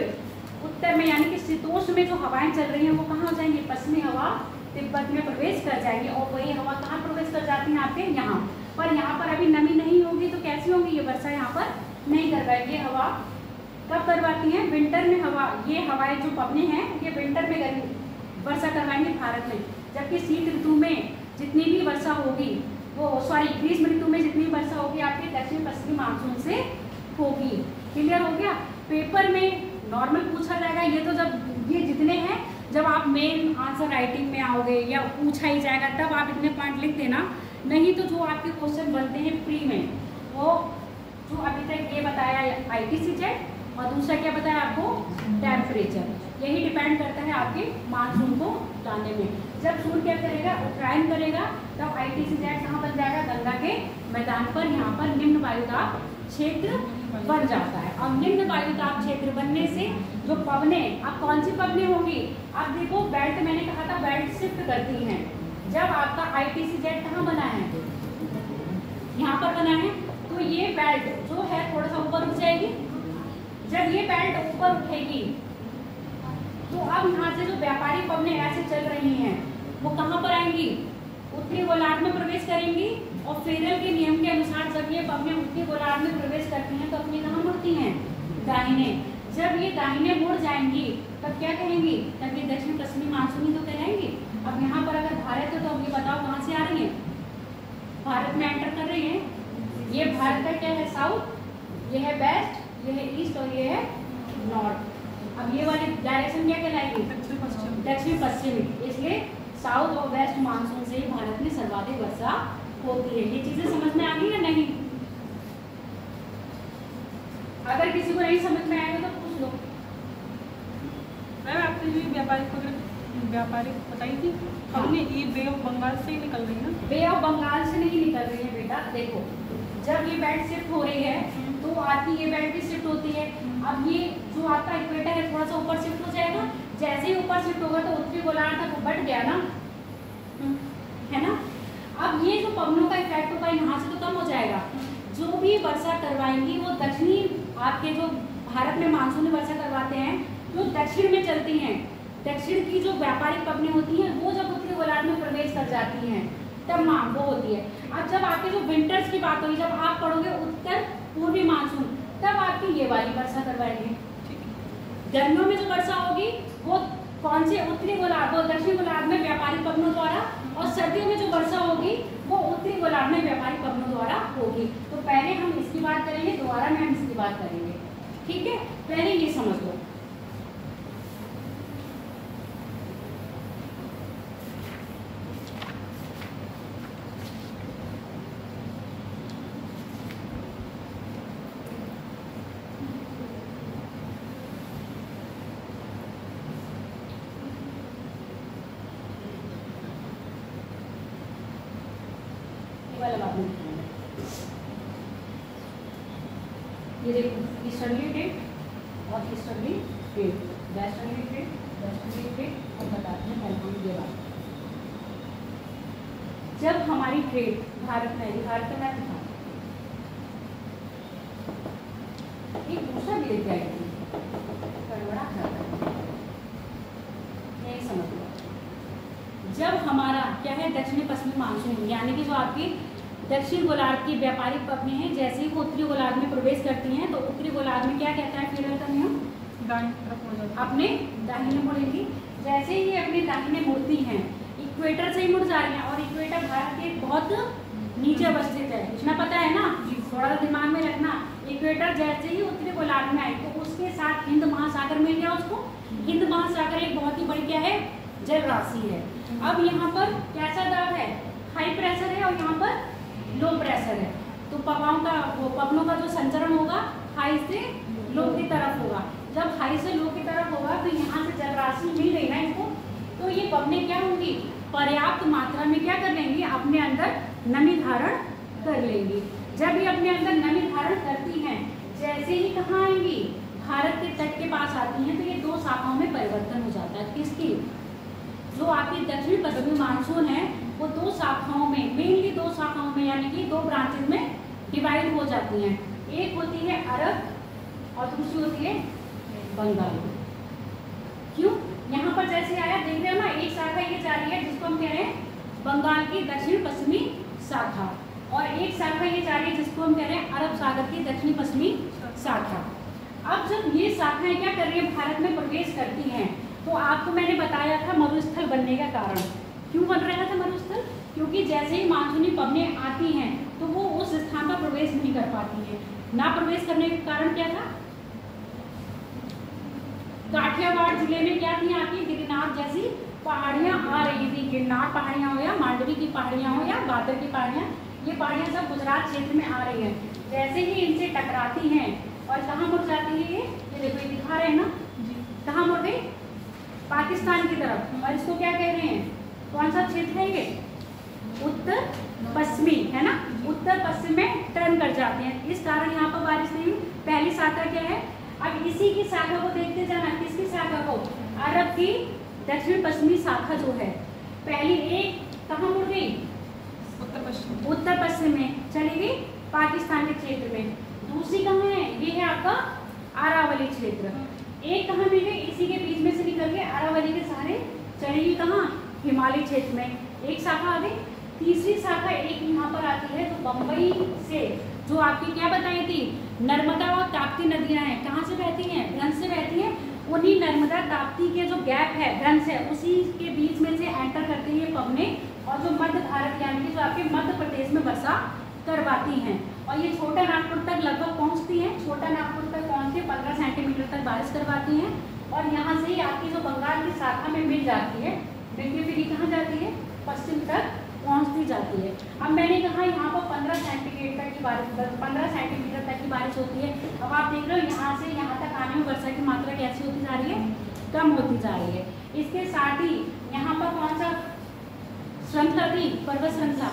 Speaker 1: उत्तर में यानी कि शीतोष्ण में जो हवाएं चल रही हैं वो कहाँ हो जाएंगी, पश्चिमी हवा तिब्बत में प्रवेश कर जाएगी और वही हवा कहाँ प्रवेश कर जाती है आपके यहाँ पर। यहाँ पर अभी नमी नहीं होगी तो कैसी होगी ये वर्षा यहाँ पर नहीं कर पाएगी। हवा कब करवाती हैं, विंटर में हवा, ये हवाएं जो पवने हैं ये विंटर में गर्मी वर्षा करवाएंगे भारत में, जबकि शीत ऋतु में जितनी भी वर्षा होगी ग्रीष्म ऋतु में जितनी वर्षा होगी आपके दक्षिण पश्चिमी मानसून से होगी। क्लियर हो गया। पेपर में नॉर्मल पूछा जाएगा, ये तो जब ये जितने हैं जब आप मेन आंसर राइटिंग में आओगे या पूछा ही जाएगा तब आप इतने पॉइंट लिख देना, नहीं तो जो आपके क्वेश्चन बनते हैं प्री में वो जो अभी तक ये बताया ITCZ और दूसरा क्या बताया आपको टेम्परेचर, यही डिपेंड करता है आपके मानसून को जानने में। जब सूर्य क्या करेगा, उत्तरायण करेगा, तब ITCZ कहाँ बन जाएगा, गंगा के मैदान पर। यहाँ पर निम्न वायुदाब क्षेत्र बन जाता है और निम्न वायुदाब क्षेत्र बनने से जो पवने, अब कौन सी पवने होंगी, अब देखो बेल्ट, मैंने कहा था बेल्ट शिफ्ट करती हैं। जब आपका ITCZ कहाँ बना है, यहाँ पर बना है, तो ये बेल्ट जो है थोड़ा सा ऊपर उठ जाएगी। जब ये बेल्ट ऊपर उठेगी तो अब यहाँ से जो व्यापारी पवने ऐसे चल रही हैं वो कहाँ पर आएंगी, उत्तरी गोलार्ध में प्रवेश करेंगी और फेरल के नियम के अनुसार जब ये पवने उत्तरी गोलार्ध में प्रवेश करती हैं तो अपनी कहाँ मुड़ती हैं, दाहिने। जब ये दाहिने मुड़ जाएंगी तब क्या कहेंगी, तब ये दक्षिण पश्चिमी मानसूनी तो कहलाएंगी। अब यहाँ पर अगर भारत है तो अब ये बताओ कहाँ से आ रही है, भारत में एंटर कर रही है। ये भारत का क्या है, साउथ, ये है वेस्ट, ये है ईस्ट और ये है नॉर्थ। अब ये वाली डायरेक्शन क्या कहलाएगी, दक्षिण पश्चिमी, इसलिए साउथ और वेस्ट मानसून से ही भारत में सर्वाधिक वर्षा होती है। ये चीजें समझ में आ गई या नहीं? अगर किसी को नहीं समझ में आएगा तो पूछ लो।
Speaker 2: मैम आपने जो व्यापारिक बताई थी, हमने ये बे ऑफ बंगाल से ही निकल रही है ना?
Speaker 1: बे ऑफ बंगाल से नहीं निकल रही है बेटा। देखो जब ये बेल्ट शिफ्ट हो रही है तो आपकी ये बेल्ट भी शिफ्ट होती है। अब ये जो आपका इक्वेटर है थोड़ा सा ऊपर शिफ्ट हो जाएगा, जैसे ही ऊपर शिफ्ट होगा तो उत्तरी गोलार्ध तक बढ़ गया ना, है ना। अब ये जो पवनों का इफेक्ट होगा यहाँ से तो कम हो जाएगा। जो भी वर्षा करवाएंगी वो दक्षिणी, आपके जो भारत में मानसून वर्षा करवाते हैं जो दक्षिण में चलती हैं, दक्षिण की जो व्यापारिक पवनें होती हैं वो जब उत्तरी गोलार्ध में प्रवेश कर जाती हैं तब वो होती है। अब जब आपके जो विंटर्स की बात होगी, जब आप पढ़ोगे उत्तर पूर्वी मानसून, तब आपकी ये वाली वर्षा करवाएंगे। गर्मियों में जो वर्षा होगी वो कौन से, उत्तरी गोलार्ध, वो दक्षिण गोलार्ध में व्यापारिक पवनों द्वारा, और सर्दियों में जो वर्षा होगी वो उत्तरी गोलार्ध में व्यापारिक पवनों द्वारा होगी। तो पहले हम इसकी बात करेंगे, दोबारा में हम इसकी बात करेंगे, ठीक है। पहले ये समझ लो, ये देखो ईस्टर्ली ट्रेड और easterly trade, westerly trade, westerly trade, और बताते हैं पहले हम ये बात। जब हमारी ट्रेड भारत में, भारत का मैप था, एक दूसरा भी लेके आई थी, गड़बड़ा नहीं समझ लो। जब हमारा क्या है दक्षिणी पश्चिमी मानसून, यानी कि जो आपकी दक्षिण गोलार्ध की व्यापारिक पवनें हैं, जैसे ही वो उत्तरी गोलार्ध में प्रवेश करती हैं तो उत्तरी गोलार्ध में क्या कहता है फेरल का नियम, अपने दाहिने मुड़ेंगी। जैसे ही अपने दाहिने मुड़ती हैं, इक्वेटर से ही मुड़ जा रही हैं, और इक्वेटर भारत के बहुत नीचे अवस्थित है, इतना पता है ना, थोड़ा दिमाग में रखना। इक्वेटर जैसे ही उत्तरी गोलार्ध में आई तो उसके साथ हिंद महासागर मिल गया उसको। हिंद महासागर एक बहुत ही बड़ी क्या है, जल राशि है। अब यहाँ पर कैसा दाब है, हाई प्रेशर है, और यहाँ पर लो प्रेशर है, तो पवनों का जो संचरण होगा हाई से लो की तरफ होगा। जब हाई से लो की तरफ होगा तो यहाँ से जल राशि मिल गई ना इसको, तो ये पवनें क्या होंगी, पर्याप्त मात्रा में क्या कर लेंगी, अपने अंदर नमी धारण कर लेंगी। जब ये अपने अंदर नमी धारण करती हैं, जैसे ही कहाँ आएंगी, भारत के तट के पास आती हैं, तो ये दो शाखाओं में परिवर्तन हो जाता है। किसकी, जो आपकी दक्षिण पश्चिमी मानसून है वो दो शाखाओं में, मेनली दो शाखाओं में यानी कि दो ब्रांचेज में डिवाइड हो जाती हैं। एक होती है अरब और दूसरी होती है बंगाल। क्यों? यहाँ पर जैसे आया देख रहे हो ना, एक शाखा ये जा रही है जिसको हम कह रहे हैं बंगाल की दक्षिण पश्चिमी शाखा, और एक शाखा ये जा रही है जिसको हम कह रहे हैं अरब सागर की दक्षिण पश्चिमी शाखा। अब जब ये शाखाएं क्या कर रही है, भारत में प्रवेश करती हैं, तो आपको मैंने बताया था मरुस्थल बनने का कारण। क्यों बन रहा था मरुस्थल? क्योंकि जैसे ही मानसूनी पवनें आती हैं तो वो उस स्थान पर प्रवेश नहीं कर पाती है। ना प्रवेश करने का कारण क्या था? काठियावाड़ जिले में क्या थी, आपकी गिरनार जैसी पहाड़ियां आ रही थी। गिरनार पहाड़ियां हो या मांडवी की पहाड़ियां हो या बादल की पहाड़ियां, ये पहाड़ियां सब गुजरात क्षेत्र में आ रही हैं। जैसे ही इनसे टकराती हैं और कहाँ मुड़ जाती है, ये देखो ये दिखा रहे हैं ना, कहाँ मुड़ गई? पाकिस्तान की तरफ। और इसको क्या कह रहे हैं, कौन सा क्षेत्र है ये? उत्तर पश्चिमी, है ना, उत्तर पश्चिम में टर्न कर जाते हैं। इस कारण यहाँ पर बारिश नहीं हुई। पहली शाखा क्या है? अब इसी की शाखा को देखते जाना। किसकी शाखा को? अरब की दक्षिण पश्चिमी शाखा जो है, पहली एक कहाँ मुड़ गई? उत्तर पश्चिम में चली गई पाकिस्तान के क्षेत्र में। दूसरी कहाँ है? ये है आपका अरावली क्षेत्र। एक कहाँ मिल गई? इसी के बीच में से निकल के अरावली के सहारे चलेगी कहाँ? हिमालय क्षेत्र में। एक शाखा आ गई। तीसरी शाखा एक यहाँ पर आती है, तो बम्बई से जो आपकी क्या बताई थी, नर्मदा और ताप्ती नदियां हैं, कहाँ से बहती हैं? भ्रंश से बहती हैं। उन्हीं नर्मदा ताप्ती के जो गैप है, भ्रंश है, उसी के बीच में से एंटर करती है पवनें, और जो मध्य भारत यानी कि जो आपके मध्य प्रदेश में वर्षा करवाती हैं। और ये छोटा नागपुर तक लगभग पहुँचती हैं। छोटा नागपुर तक पहुँच के 15 सेंटीमीटर तक बारिश करवाती हैं, और यहाँ से ही आपकी जो बंगाल की शाखा में मिल जाती है, मिलके फिर कहाँ जाती है? पश्चिम तक पहुँचती जाती है। अब मैंने कहा यहाँ पर 15 सेंटीमीटर की बारिश, 15 सेंटीमीटर तक की बारिश होती है। अब आप देख रहे हो यहाँ से यहाँ तक आने में वर्षा की मात्रा कैसी होती जा रही है? कम होती जा रही है। इसके साथ ही यहाँ पर कौन सा श्रृंखला थी? पर्वत श्रृंखला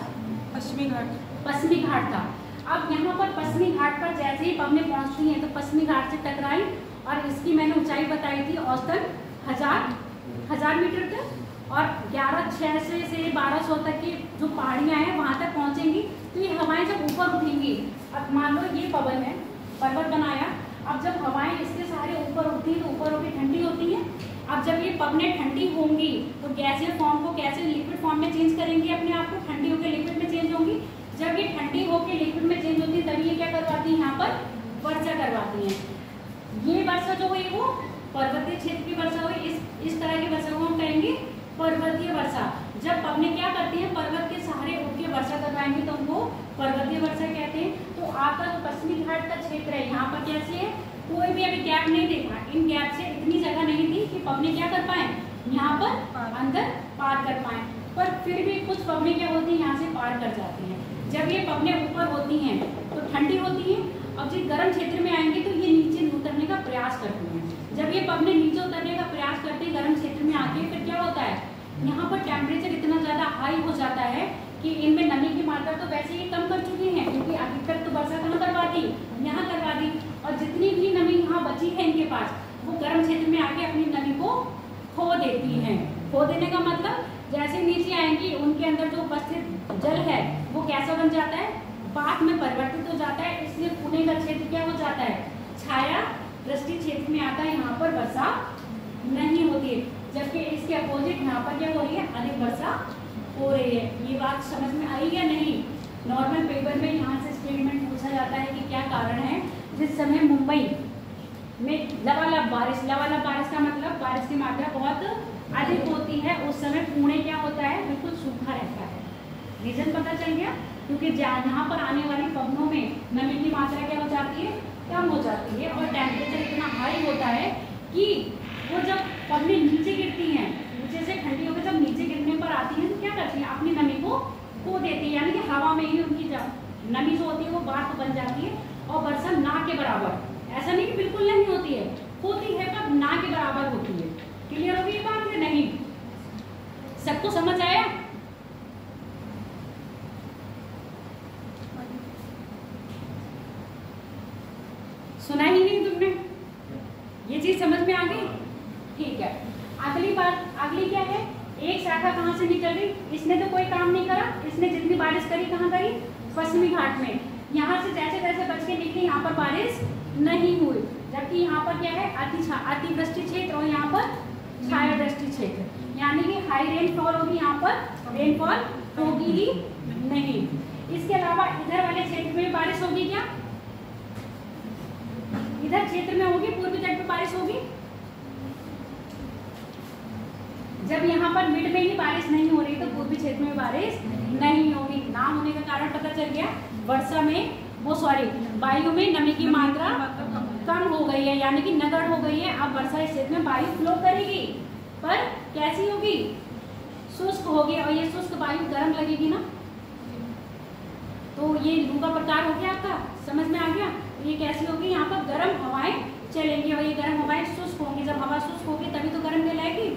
Speaker 1: पश्चिमी घाट था। अब यहाँ पर पश्चिमी घाट पर जैसे ही पवनें पहुँचती हैं तो पश्चिमी घाट से टकराई, और इसकी मैंने ऊंचाई बताई थी औसतन 1000 मीटर तक, और 11,600 से 1200 तक की जो पहाड़ियाँ हैं वहाँ तक पहुँचेंगी। तो ये हवाएं जब ऊपर उठेंगी, अब मान लो ये पवन है, पर्वत बनाया, अब जब हवाएं इसके सहारे ऊपर उठती हैं तो ऊपर होकर ठंडी होती है। अब जब ये पवनें ठंडी होंगी तो गैसीय फॉर्म को कैसे लिक्विड फॉर्म में चेंज करेंगी अपने आप को? ठंडी होकर लिक्विड में चेंज होंगी। जब ये ठंडी होकर लिक्विड में चेंज होती है तभी ये क्या करवाती है? यहाँ पर वर्षा करवाती हैं। ये वर्षा जो हुई वो पर्वतीय क्षेत्र की वर्षा हुई। इस तरह की वर्षा को हम कहेंगे पर्वतीय वर्षा। जब पवनें क्या करती हैं? पर्वत के सहारे उठ के वर्षा करवाएंगे तो उनको पर्वतीय वर्षा कहते हैं। तो आपका जो पश्चिमी घाट का क्षेत्र है यहाँ पर कैसे है? कोई भी अभी गैप नहीं देखा। इन गैप से इतनी जगह नहीं थी कि पवनें क्या कर पाए? यहाँ पर अंदर पार कर पाए, पर फिर भी कुछ पवनें क्या होती हैं? यहाँ से पार कर जाती हैं। जब ये पवनें ऊपर होती हैं तो ठंडी होती हैं, और जब गर्म क्षेत्र में आएंगे तो ये नीचे उतरने का प्रयास करती हैं। जब ये पवनें नीचे उतरने का प्रयास करते हैं गर्म क्षेत्र में आके, फिर क्या होता है? यहाँ पर टेम्परेचर इतना ज़्यादा हाई हो जाता है कि इनमें नमी की मात्रा तो वैसे ही कम कर चुकी हैं, क्योंकि अधिकतर तो वर्षा कहाँ करवा दी? यहाँ करवा दी। और जितनी भी नमी यहाँ बची है इनके पास, वो गर्म क्षेत्र में आके अपनी नमी को खो देती हैं। खो देने का मतलब जैसे नीचे आएंगी उनके अंदर जो उपस्थित जल है वो कैसा बन जाता है? पात में परिवर्तित हो जाता है। इसलिए पुणे का क्षेत्र क्या हो जाता है? छाया वृष्टि क्षेत्र में आता है। यहाँ पर वर्षा नहीं होती है, जबकि इसके अपोजिट यहाँ पर क्या हो रही है? अधिक वर्षा हो रही है। ये बात समझ में आई या नहीं? नॉर्मल पेपर में यहाँ से स्टेटमेंट पूछा जाता है कि क्या कारण है जिस समय मुंबई में लबालब बारिश का मतलब बारिश की मात्रा बहुत अधिक होती है, उस समय पुणे क्या होता है? बिल्कुल सूखा रहता है। रीजन पता चल गया? क्योंकि यहाँ पर आने वाली पवनों में नमी की मात्रा क्या हो जाती है? कम हो जाती है, और टेम्परेचर इतना हाई होता है कि वो जब पवनें नीचे गिरती हैं, नीचे से ठंडी होकर जब नीचे गिरने पर आती हैं तो क्या करती हैं? अपनी नमी को खो देती है, यानी कि हवा में ही उनकी नमी जो होती है वो बाष्प बन जाती है, और वर्षा ना के बराबर, ऐसा नहीं कि बिल्कुल नहीं होती है, होती है पर ना के बराबर होती है। क्लियर होगी ये बात? नहीं सबको समझ आया? सुना ही नहीं तुमने? ये चीज समझ में आ गई? ठीक है। अगली बात, अगली क्या है? एक कहाँ से निकल रही, इसने तो कोई काम नहीं करा, इसने जितनी बारिश करी कहाँ करी, पश्चिमी घाट में। यहाँ से जैसे तैसे बच के निकली, यहाँ पर बारिश नहीं हुई। जबकि यहाँ पर क्या है, अतिवृष्टि क्षेत्र और यहाँ पर छाया वृष्टि क्षेत्र, यानी कि हाई रेनफॉल होगी, यहाँ पर रेनफॉल होगी ही नहीं। इसके अलावा इधर वाले क्षेत्र में बारिश होगी क्या, इधर क्षेत्र में होगी, पूर्वी तट पे बारिश होगी। जब यहाँ पर मिड में ही बारिश नहीं हो रही तो पूर्वी क्षेत्र में बारिश नहीं होगी। ना होने का कारण पता चल गया, वर्षा में वायु में नमी की मात्रा कम हो गई है, यानी कि नगण्य हो गई है। अब वर्षा इस क्षेत्र में वायु फ्लो करेगी, पर कैसी होगी, शुष्क होगी, और ये शुष्क वायु गर्म लगेगी ना, तो ये लू का प्रकार हो गया आपका, समझ में आ गया। ये कैसी होगी, यहाँ पर गर्म हवाएं चलेंगी और ये गर्म हवाएं शुष्क होंगी। जब हवा शुष्क होगी तभी तो गर्म कहलाएगी।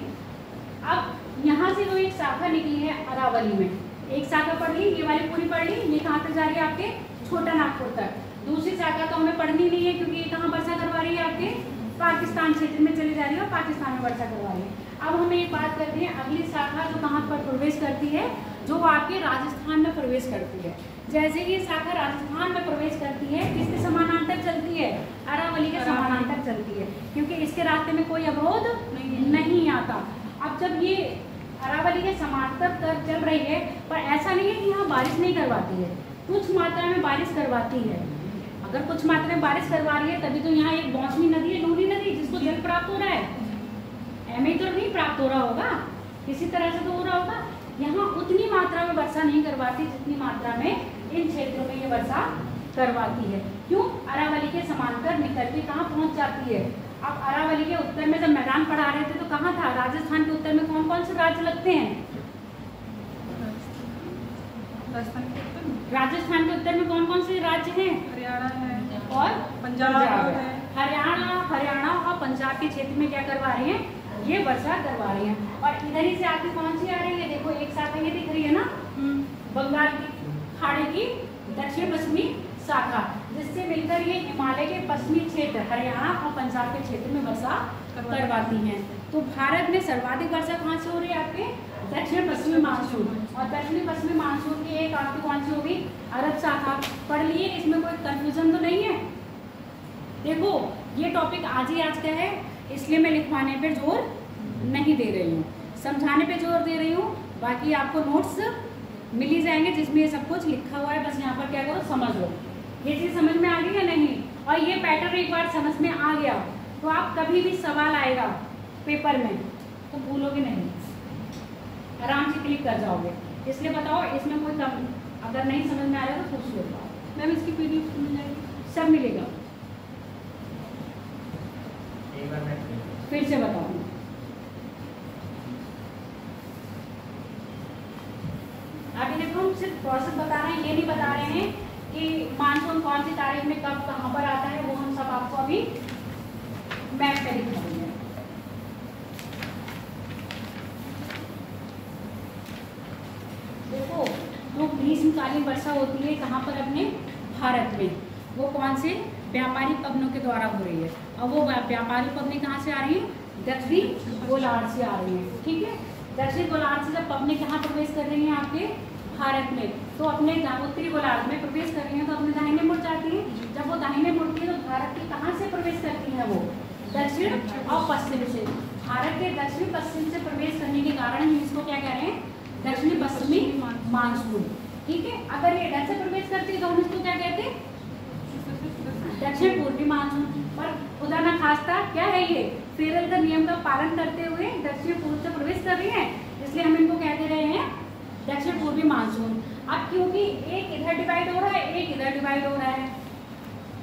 Speaker 1: अब यहाँ से जो एक शाखा निकली है अरावली में, एक शाखा पढ़ ली, ये वाली पूरी पढ़ ली, ये कहाँ तक जा रही है आपके छोटा नागपुर तक। दूसरी शाखा तो हमें पढ़नी नहीं है क्योंकि ये कहाँ वर्षा करवा रही है, आपके पाकिस्तान क्षेत्र में चली जा रही है और पाकिस्तान में वर्षा करवा रही है। अब हमें एक बात करते हैं, अगली शाखा जो कहाँ पर प्रवेश करती है, जो आपके राजस्थान में प्रवेश करती है। जैसे ये शाखा राजस्थान में प्रवेश करती है, किसके समानांतर चलती है, अरावली के समानांतर चलती है, क्योंकि इसके रास्ते में कोई अवरोध नहीं आता। अब जब ये अरावली के समानांतर चल रही है, पर ऐसा नहीं है कि यहाँ बारिश नहीं करवाती है, कुछ मात्रा में बारिश करवाती है। अगर कुछ मात्रा में बारिश करवा रही है तभी तो यहाँ एक मौसमी नदी है, लूनी नदी, जिसको जल प्राप्त हो रहा है। ऐसे तो नहीं प्राप्त हो रहा होगा, किसी तरह से तो हो रहा होगा। यहाँ उतनी मात्रा में वर्षा नहीं करवाती जितनी मात्रा में इन क्षेत्रों में ये वर्षा करवाती है। क्यों, अरावली के समांतर निकल के कहाँ पहुँच जाती है। अब अरावली के उत्तर में जब मैदान पढ़ा रहे थे तो कहाँ था, राजस्थान के उत्तर में कौन कौन से राज्य लगते हैं, राजस्थान के उत्तर में कौन कौन से राज्य हैं,
Speaker 2: हरियाणा है
Speaker 1: और
Speaker 2: पंजाब है।
Speaker 1: हरियाणा और पंजाब के क्षेत्र में क्या करवा रही हैं, ये वर्षा करवा रही हैं। और इधर ही से आपकी कौन सी आ रही है, देखो एक शाखा ये दिख रही है ना, बंगाल की खाड़ी की दक्षिण पश्चिमी शाखा, जिससे मिलकर ये हिमालय के पश्चिमी क्षेत्र हरियाणा और पंजाब के क्षेत्र में वर्षा करवाती हैं। तो भारत में सर्वाधिक वर्षा कहाँ से हो रही है, आपके दक्षिण पश्चिमी मानसून, और दक्षिणी पश्चिमी मानसून की एक आपकी कौन सी होगी, अरब शाखा। पढ़ लिए, इसमें कोई कंफ्यूजन तो नहीं है। देखो ये टॉपिक आज ही आज का है, इसलिए मैं लिखवाने पे जोर नहीं दे रही हूँ, समझाने पे जोर दे रही हूँ। बाकी आपको नोट्स मिल ही जाएंगे जिसमें ये सब कुछ लिखा हुआ है, बस यहाँ पर क्या करो, समझ लो। ये चीज़ समझ में आ गई या नहीं, और ये पैटर्न एक बार समझ में आ गया तो आप कभी भी सवाल आएगा पेपर में तो भूलोगे नहीं, आराम से क्लिक कर जाओगे। इसलिए बताओ, इसमें कोई कम अगर नहीं समझ में आ रहा तो पूछ लो।
Speaker 2: मैम इसकी पीडीएफ मिल जाएगी,
Speaker 1: सब मिलेगा। फिर से बताओ, अभी देखो हम सिर्फ प्रोसेस बता रहे हैं, ये नहीं बता रहे हैं कि मानसून कौन सी तारीख में कब कहाँ पर आता है, वो हम सब आपको अभी मैप पे दिखाएंगे। देखो जो ग्रीष्मकालीन वर्षा होती है कहाँ पर, अपने भारत में, वो कौन से व्यापारी पवनों के द्वारा हो रही है। और वो व्यापारी पवनें कहाँ से आ रही है, दक्षिणी गोलार्ध से आ रही है। ठीक है, दक्षिणी गोलार्ध से जब पवनें कहाँ प्रवेश कर रही हैं, आपके भारत में, तो अपने उत्तरी गोलार्ध में प्रवेश कर रही हैं तो अपने दाहिने मुड़ जाती है। जब वो दाहिने मुड़ती है तो भारत के कहाँ से प्रवेश करती है, वो दक्षिण और पश्चिम से। भारत के दक्षिण पश्चिम से प्रवेश करने के कारण हम इसको क्या कह रहे हैं, दक्षिणी पश्चिमी मानसून। ठीक है, अगर ये इधर से प्रवेश करती है तो हम इसको क्या कहते हैं, दक्षिण पूर्वी मानसून। पर खुदा न खास्ता क्या है, ये फेरल का नियम का पालन करते हुए दक्षिण पूर्व से प्रवेश कर रही है, इसलिए हम इनको कहते रहे हैं दक्षिण पूर्वी मानसून। अब क्योंकि एक इधर डिवाइड हो रहा है, एक इधर डिवाइड हो रहा है,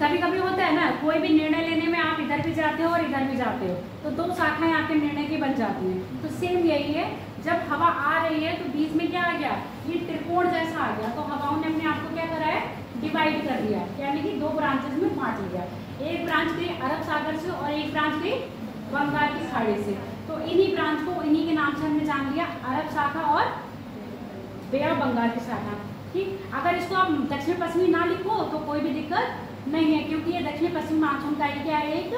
Speaker 1: कभी कभी होता है ना, कोई भी निर्णय लेने में आप इधर भी जाते हो और इधर भी जाते हो, तो दो शाखाएं आपके निर्णय की बन जाती हैं। तो सेम यही है, जब हवा आ रही है तो बीच में क्या आ गया, ये त्रिकोण जैसा आ गया, तो हवाओं ने अपने आप को क्या करा है, डिवाइड कर दिया, यानी कि दो ब्रांचेस में बांट लिया। एक ब्रांच गई अरब सागर से और एक ब्रांच गई बंगाल की खाड़ी से। तो इन्हीं ब्रांच को इन्हीं के नाम से हमने जान लिया, अरब शाखा और बे ऑफ बंगाल की शाखा। ठीक, अगर इसको आप दक्षिण पश्चिमी ना लिखो तो कोई भी दिक्कत नहीं है, क्योंकि ये दक्षिण पश्चिम मानसून का ही क्या है, एक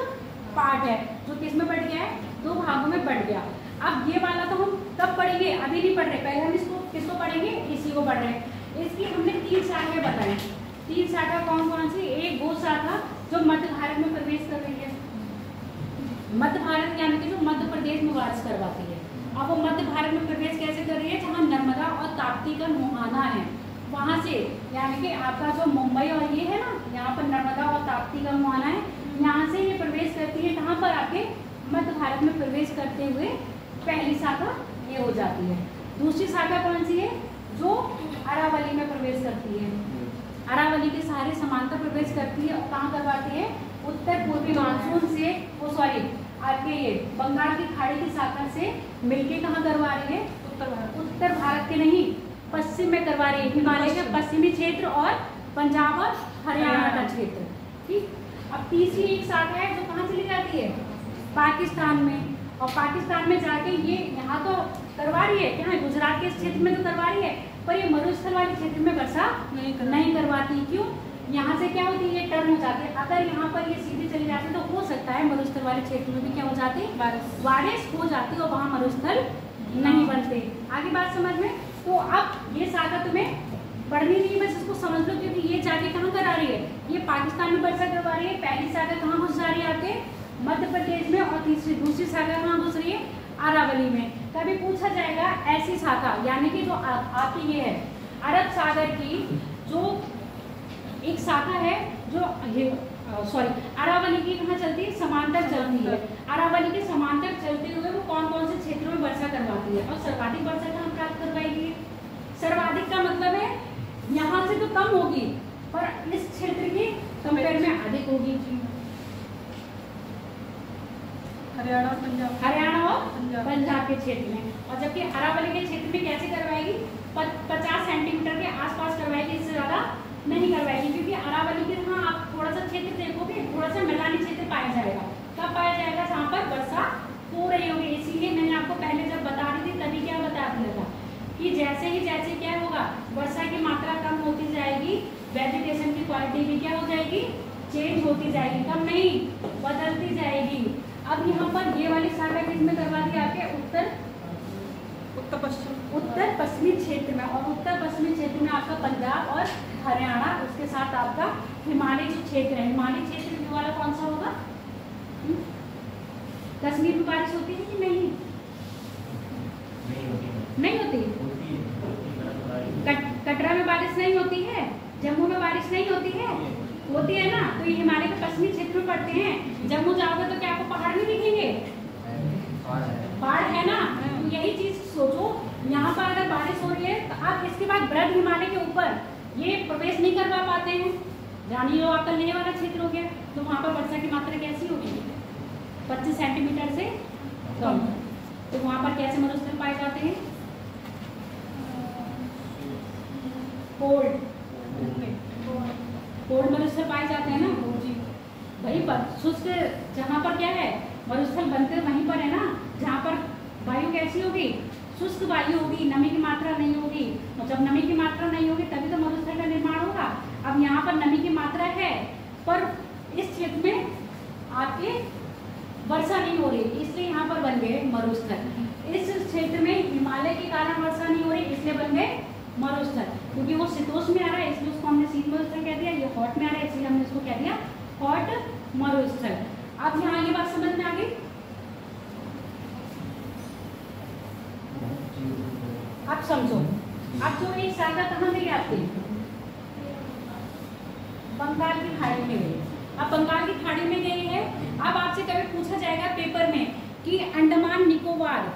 Speaker 1: पार्ट है जो किस में बढ़ गया है, दो भागों में बढ़ गया। अब ये वाला तो हम कब पढ़ेंगे, अभी नहीं पढ़ रहे, पहले हम इसको किसको पढ़ेंगे, इसी को पढ़ रहे हैं। इसकी हमने 3 शाखाएं बताई। 3 शाखा कौन कौन सी? एक वो शाखा जो मध्य भारत में प्रवेश कर रही है, मध्य भारत यानी कि जो मध्य प्रदेश में वास करवाती है। अब वो मध्य भारत में प्रवेश कैसे कर रही है? जहाँ नर्मदा और ताप्ती का मुहाना है वहाँ से, यानी कि आपका जो मुंबई और ये है ना, यहाँ पर नर्मदा और ताप्ती का मुहाना है, यहाँ से ये प्रवेश करती है। कहाँ पर? आपके मध्य भारत में प्रवेश करते हुए पहली शाखा ये हो जाती है। दूसरी शाखा कौन सी है? जो अरावली में प्रवेश करती है, अरावली के सहारे समांतर प्रवेश करती है। और कहाँ करवाती है? उत्तर पूर्वी मानसून से, आपके ये बंगाल की खाड़ी की शाखा से मिलके कहाँ करवा रही है? उत्तर भारत के नहीं, पश्चिम में करवा रही है, हिमालय के पश्चिमी क्षेत्र और पंजाब और हरियाणा का क्षेत्र। ठीक। अब तीसरी एक शाखा है जो कहाँ चली जाती है? पाकिस्तान में। और पाकिस्तान में जाके ये यहाँ तो करवा रही है, क्या गुजरात के क्षेत्र में तो करवा रही है, पर ये मरुस्थल वाले क्षेत्र में वर्षा नहीं करवाती। क्यों? यहाँ से क्या होती है? ये टर्न हो जाती है। अगर यहाँ पर ये सीधी चली जाती तो हो सकता है मरुस्थल वाले क्षेत्र में भी क्या हो जाती? बारिश हो जाती और वहाँ मरुस्थल नहीं बनते। आगे बात समझ में? तो अब ये शाखा तुम्हें पढ़नी नहीं, बस इसको समझ लो, क्योंकि ये जाके कहाँ करा रही है? ये पाकिस्तान में वर्षा करवा रही है। पहली शाखा कहाँ घुस जा रही है? आपके मध्य प्रदेश में। और दूसरी शाखा कहाँ घुस रही है? अरावली में। कभी पूछा जाएगा ऐसी शाखा, यानी कि जो आपकी ये है अरब सागर की जो एक शाखा है, जो ये अरावली की कहाँ चलती है? समांतर चलती है। अरावली के समांतर चलते हुए वो कौन कौन से क्षेत्रों में वर्षा करवाती है? और सर्वाधिक वर्षा कहाँ प्राप्त करवाएगी? सर्वाधिक का मतलब है यहाँ से तो कम होगी, पर इस क्षेत्र की कंपेयर में अधिक होगी।
Speaker 2: हरियाणा और
Speaker 1: पंजाब के क्षेत्र में। और जबकि अरावली के क्षेत्र में कैसे करवाएगी? 50 सेंटीमीटर के आसपास करवाएगी, इससे ज्यादा नहीं करवाएगी। क्योंकि अरावली के यहाँ आप थोड़ा सा क्षेत्र देखोगे, थोड़ा सा मैदानी क्षेत्र पाया जाएगा। कब पाया जाएगा? जहाँ पर वर्षा हो रही होगी। इसीलिए मैंने आपको पहले जब बता रही थी तभी क्या बता दिया था कि जैसे क्या होगा, वर्षा की मात्रा कम होती जाएगी, वेजिटेशन की क्वालिटी भी क्या हो जाएगी? चेंज होती जाएगी, कम नहीं बदलती जाएगी। अब यहाँ पर ये वाली शाखा किसमें करवा दी? आपके उत्तर पश्चिमी क्षेत्र में। और उत्तर पश्चिमी क्षेत्र में आपका पंजाब और हरियाणा, उसके साथ आपका हिमालय जो क्षेत्र है, हिमालय क्षेत्र वाला कौन सा होगा? कश्मीर में बारिश होती है कि नहीं? नहीं होती। कटरा में बारिश नहीं होती है, जम्मू में बारिश नहीं होती है, होती है ना। तो ये हिमालय के पश्चिमी क्षेत्र में पड़ते हैं। जम्मू जाओगे तो क्या आपको पहाड़ नहीं दिखेंगे? पहाड़ है ना। तो यही चीज सोचो, यहाँ पर अगर बारिश हो रही है तो आप इसके बाद बृहद हिमालय के ऊपर ये प्रवेश नहीं करवा पाते हैं। जानिए लो आपका लेह वाला क्षेत्र हो गया, तो वहाँ पर वर्षा की मात्रा कैसी होगी? 25 सेंटीमीटर से कम। तो वहाँ पर कैसे मरुस्थल पाए जाते हैं? कोल्ड मरुस्थल पाए जाते हैं ना वहीं पर। शुष्क जहाँ पर क्या है? मरुस्थल बनते वहीं पर है ना, जहाँ पर वायु कैसी होगी? शुष्क वायु होगी, नमी की मात्रा नहीं होगी। और जब नमी की मात्रा नहीं होगी तभी तो मरुस्थल का निर्माण होगा। अब यहाँ पर नमी की मात्रा है, पर इस क्षेत्र में आपके वर्षा नहीं हो रही, इसलिए यहाँ पर बन गए मरुस्थल। इस क्षेत्र में हिमालय के कारण वर्षा नहीं हो रही, इसलिए बन गए मरुस्थल। क्योंकि वो शीतोष्ण में आ रहा है इसलिए उसको हमने शीत मरुस्थल कह दिया। ये हॉट में आ रहा है इसलिए हमने इसको कह दिया हॉट मरुस्थल। अब यहाँ ये बात समझ में आ गई? अब समझो, अब जो एक शाखा कहाँ गई आपकी? बंगाल की खाड़ी में गई। अब बंगाल की खाड़ी में गई है। अब आपसे कभी पूछा जाएगा पेपर में कि अंडमान निकोबार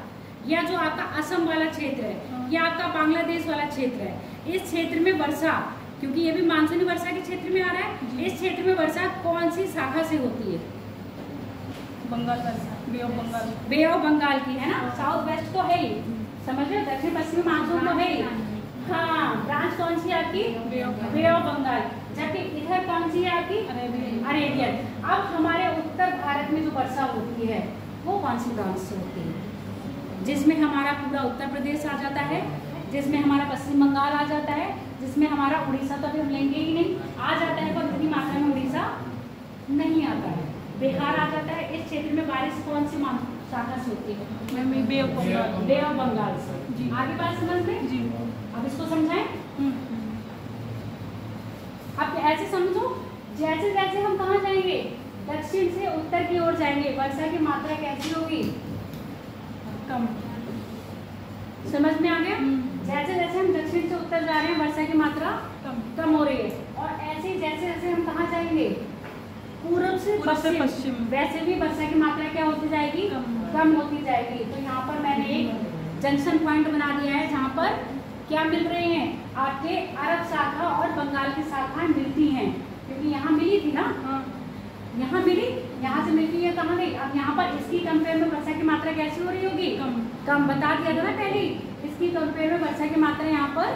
Speaker 1: या जो आपका असम वाला क्षेत्र है या आपका बांग्लादेश वाला क्षेत्र है, इस क्षेत्र में वर्षा, क्योंकि ये भी मानसूनी वर्षा के क्षेत्र में आ रहा है, इस क्षेत्र में वर्षा कौन सी शाखा से होती है?
Speaker 2: बंगाल वर्षा,
Speaker 1: बे ऑफ बंगाल की है ना। साउथ वेस्ट तो है ही, समझ रहे हो, दक्षिण पश्चिमी मानसून तो है ही। हाँ, ब्रांच कौन सी है आपकी? बे ऑफ बंगाल। जबकि इधर कौन सी है आपकी? अरेबियन। अब हमारे उत्तर भारत में जो वर्षा होती है वो कौन सी ब्रांच से होती है? जिसमें हमारा पूरा उत्तर प्रदेश आ जाता है, जिसमें हमारा पश्चिम बंगाल आ जाता है, जिसमें हमारा उड़ीसा तो अभी हम लेंगे ही नहीं, आ जाता है, पर उतनी मात्रा में उड़ीसा नहीं आता है, बिहार आ जाता है। इस क्षेत्र में बारिश कौन सी शाखा से होती है?
Speaker 2: मैम ये bay of Bengal.
Speaker 1: Bay of Bengal से।
Speaker 2: जी।
Speaker 1: आगे बात समझ में?
Speaker 2: जी।
Speaker 1: अब इसको समझाएं। अब ऐसे समझो, जैसे जैसे हम कहाँ जाएंगे, दक्षिण से उत्तर की ओर जाएंगे, वर्षा की मात्रा कैसी होगी?
Speaker 2: कम।
Speaker 1: समझ में आ गया? जैसे जैसे हम दक्षिण से उत्तर जा रहे हैं, वर्षा की मात्रा कम हो रही है। और ऐसे ही जैसे जैसे हम कहाँ जाएंगे, पूर्व से पश्चिम, वैसे भी वर्षा की मात्रा क्या होती जाएगी? कम होती जाएगी। तो यहाँ पर मैंने एक जंक्शन पॉइंट बना दिया है, जहाँ पर क्या मिल रहे हैं, आपके अरब शाखा और बंगाल की शाखाएं मिलती हैं, क्योंकि यहाँ मिली थी ना। यहाँ मिली, यहाँ से मिलती है, कहाँ गई? अब यहाँ पर इसकी कंपेयर में वर्षा की मात्रा कैसी हो रही होगी? कम बता दिया था ना पहले। इसकी कंपेयर में वर्षा की मात्रा यहाँ पर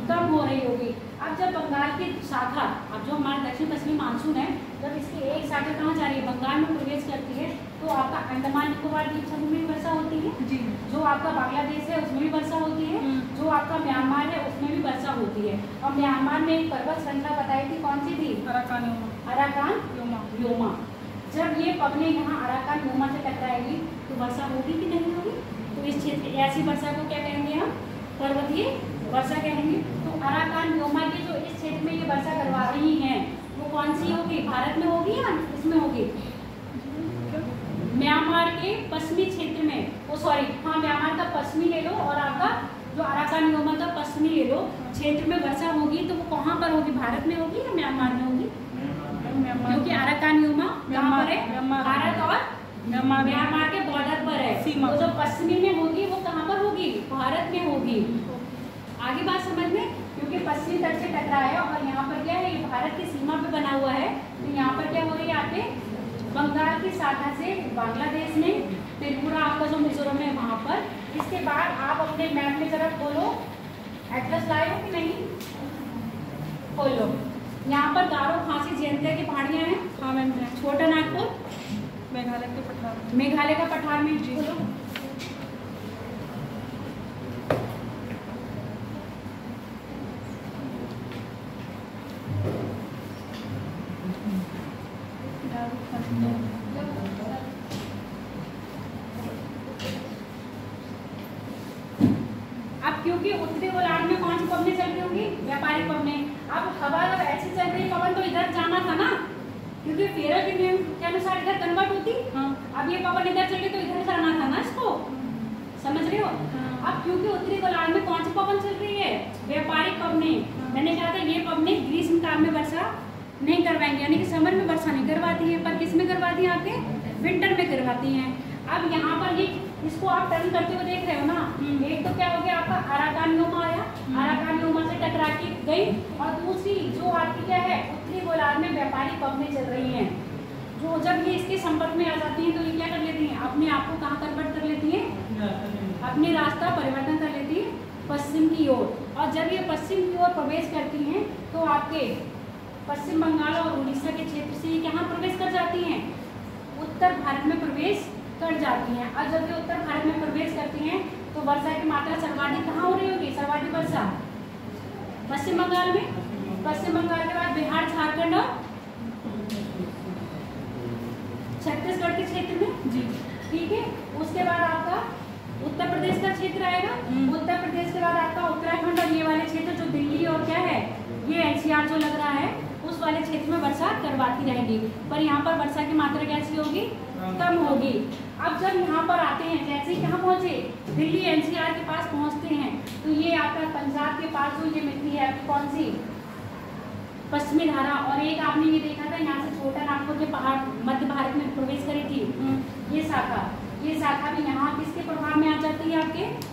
Speaker 1: कम हो रही होगी। अब जब बंगाल की शाखा, अब जो हमारा दक्षिण पश्चिमी मानसून है, जब इसकी एक शाखा कहाँ जा रही है, बंगाल में प्रवेश करती है, तो आपका अंडमान निकोबार द्वीप समूह में भी वर्षा होती है जी। जो आपका बांग्लादेश है उसमें भी वर्षा होती है, जो आपका म्यांमार है उसमें भी वर्षा होती है। और म्यांमार में एक पर्वत श्रृंखला बताई थी, कौन सी थी? Arakan Yoma. जब ये पवने यहाँ अराकान योमा से टकराएगी तो वर्षा होगी कि नहीं होगी? तो इस क्षेत्र ऐसी वर्षा को क्या कहेंगे हम? पर्वतीय वर्षा कहेंगे। तो अराकान योमा की जो इस क्षेत्र में ये वर्षा करवा रही हैं, वो कौन सी होगी? भारत में होगी या इसमें होगी? म्यांमार के पश्चिमी क्षेत्र में, म्यांमार का पश्चिमी ले लो और आपका जो अराकान योमा का पश्चिमी ले लो, क्षेत्र में वर्षा होगी तो वो कहाँ पर होगी? भारत में होगी या म्यांमार में होगी? क्योंकि अराकान योमा कहाँ पर है? भारत और म्यांमार के बॉर्डर पर है। तो जो पश्चिमी में होगी वो कहाँ पर होगी? भारत में होगी। आगे बात समझ में, क्योंकि पश्चिमी तट से टकराया और यहाँ पर क्या है, ये भारत की सीमा पे बना हुआ है, तो यहाँ पर क्या हो रही है, आगे बंगाल की शाखा से बांग्लादेश में, त्रिपुरा आपका जो मिजोरम है वहाँ पर। इसके बाद आप अपने मैप में जरा खोलो, एटलस लाए हो कि नहीं? खोलो। यहाँ पर गारो, खासी, जयंतिया की पहाड़ियाँ हैं।
Speaker 2: हाँ मैम।
Speaker 1: छोटा नागपुर,
Speaker 2: मेघालय
Speaker 1: का पठार में जी। खोलो। अब क्योंकि उत्तरी गोलार्ध में कौन सी पवनें चल रही होंगी? व्यापारिक पवनें। अब हवा जब ऐसी चल रही पवन तो इधर जाना था ना, क्योंकि फेरर के नियम के अनुसार इधर कन्वर्ट होती। अब ये पवन इधर चल रही तो इधर जाना था ना इसको, समझ रहे हो? अब क्योंकि उत्तरी गोलार्ध में कौन सी पवन चल रही है? व्यापारिक पवनें। मैंने कहा था ये पवनें ग्रीष्म काल में वर्षा नहीं करवाएंगे, यानी कि समर में वर्षा नहीं करवाती है, पर किस में करवाती है? आपके विंटर में करवाती हैं। अब यहाँ पर ये इसको आप टर्न करते हुए देख रहे हो ना, एक तो क्या हो गया आपका अराकान योमा आया, अराकान योमा से टकरा के गई, और दूसरी जो आपकी क्या है, उत्तरी गोलार्ध में व्यापारिक पवनें चल रही हैं, जो जब ये इसके संपर्क में आ जाती हैं तो ये क्या कर लेती हैं? अपने आप को कहाँ कन्वर्ट कर लेती हैं? अपने रास्ता परिवर्तन कर लेती है पश्चिम की ओर। और जब ये पश्चिम की ओर प्रवेश करती हैं तो आपके पश्चिम बंगाल और उड़ीसा के क्षेत्र से यहाँ प्रवेश कर जाती हैं, उत्तर भारत में प्रवेश कर जाती हैं। और जब ये उत्तर भारत में प्रवेश करती हैं तो वर्षा की मात्रा सर्वाधिक कहाँ हो रही होगी? सर्वाधिक वर्षा पश्चिम बंगाल में, पश्चिम बंगाल के बाद बिहार, झारखंड और छत्तीसगढ़ के क्षेत्र में जी, ठीक है। उसके बाद आपका उत्तर प्रदेश का क्षेत्र आएगा, उत्तर प्रदेश के बाद आपका उत्तराखंड और ये वाले क्षेत्र जो दिल्ली और क्या है ये एनसीआर जो लग रहा है उस वाले क्षेत्र में वर्षा करवाती रहेगी, पर यहाँ पर वर्षा की मात्रा कैसी होगी? कम होगी। अब जब यहाँ पर आते हैं, जैसे ही कहाँ पहुँचे, दिल्ली एनसीआर के पास पहुँचते हैं, तो ये आपका पंजाब के पास जो ये मिलती है आपकी कौन सी? पश्चिमी धारा। और एक आपने ये देखा था यहाँ से छोटा नागपुर के पहाड़ मध्य भारत में प्रवेश करी थी ये शाखा, ये शाखा भी यहाँ किसके प्रभाव में आ जाती है? आपके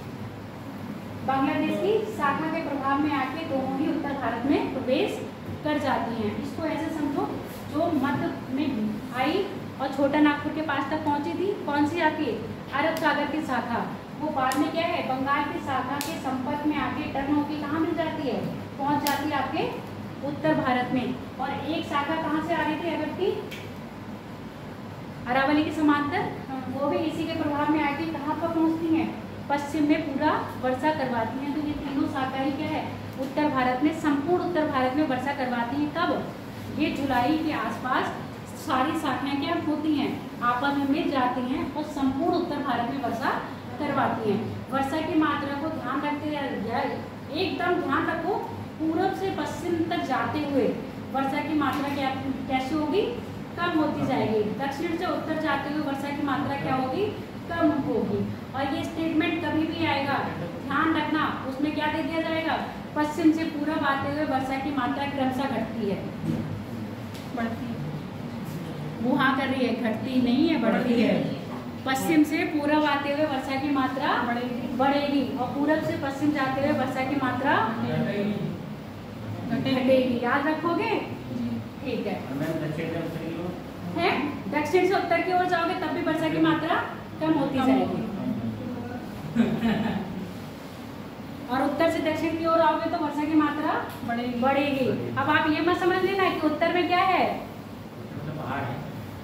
Speaker 1: बांग्लादेश की शाखा के प्रभाव में आके दोनों ही उत्तर भारत में प्रवेश कर जाती हैं। इसको ऐसे समझो, जो मध्य में आई और छोटा नागपुर के पास तक पहुंची थी, कौन सी आपकी? अरब सागर की शाखा, वो बाद में क्या है, बंगाल की शाखा के संपर्क में आके टर्न होकर कहाँ मिल जाती है? पहुंच जाती है आपके उत्तर भारत में। और एक शाखा कहाँ से आ रही थी अरब की? अरावली के समांतर, वो भी इसी के प्रभाव में आके कहाँ पर पहुँचती हैं? पश्चिम में पूरा वर्षा करवाती हैं। तो ये तीनों शाखा ही क्या है, उत्तर भारत में, संपूर्ण उत्तर भारत में वर्षा करवाती हैं। कब? ये जुलाई के आसपास सारी शाखाएं क्या होती हैं, आपस में मिल जाती हैं और संपूर्ण उत्तर भारत में वर्षा करवाती हैं। वर्षा की मात्रा को ध्यान रखते एकदम ध्यान रखो, पूर्व से पश्चिम तक जाते हुए वर्षा की मात्रा क्या कैसे होगी, कम होती जाएगी। दक्षिण से उत्तर जाते हुए वर्षा की मात्रा क्या होगी, कम होगी। और ये स्टेटमेंट कभी भी आएगा, ध्यान रखना, उसमें क्या दे दिया जाएगा, पश्चिम से पूर्व आते हुए वर्षा की मात्रा क्रमशः घटती है,
Speaker 2: बढ़ती है।
Speaker 1: वो हाँ कर रही है, घटती नहीं है, बढ़ती है। पश्चिम से पूर्व आते हुए वर्षा की मात्रा बढ़ेगी और पूरब से पश्चिम जाते हुए वर्षा की मात्रा घटेगी। याद रखोगे, ठीक है। दक्षिण से उत्तर की ओर जाओगे तब भी वर्षा की मात्रा कम होती जाएगी और उत्तर से दक्षिण की ओर आओगे तो वर्षा की मात्रा बढ़ेगी। अब आप ये मत समझ लेना कि उत्तर में क्या है,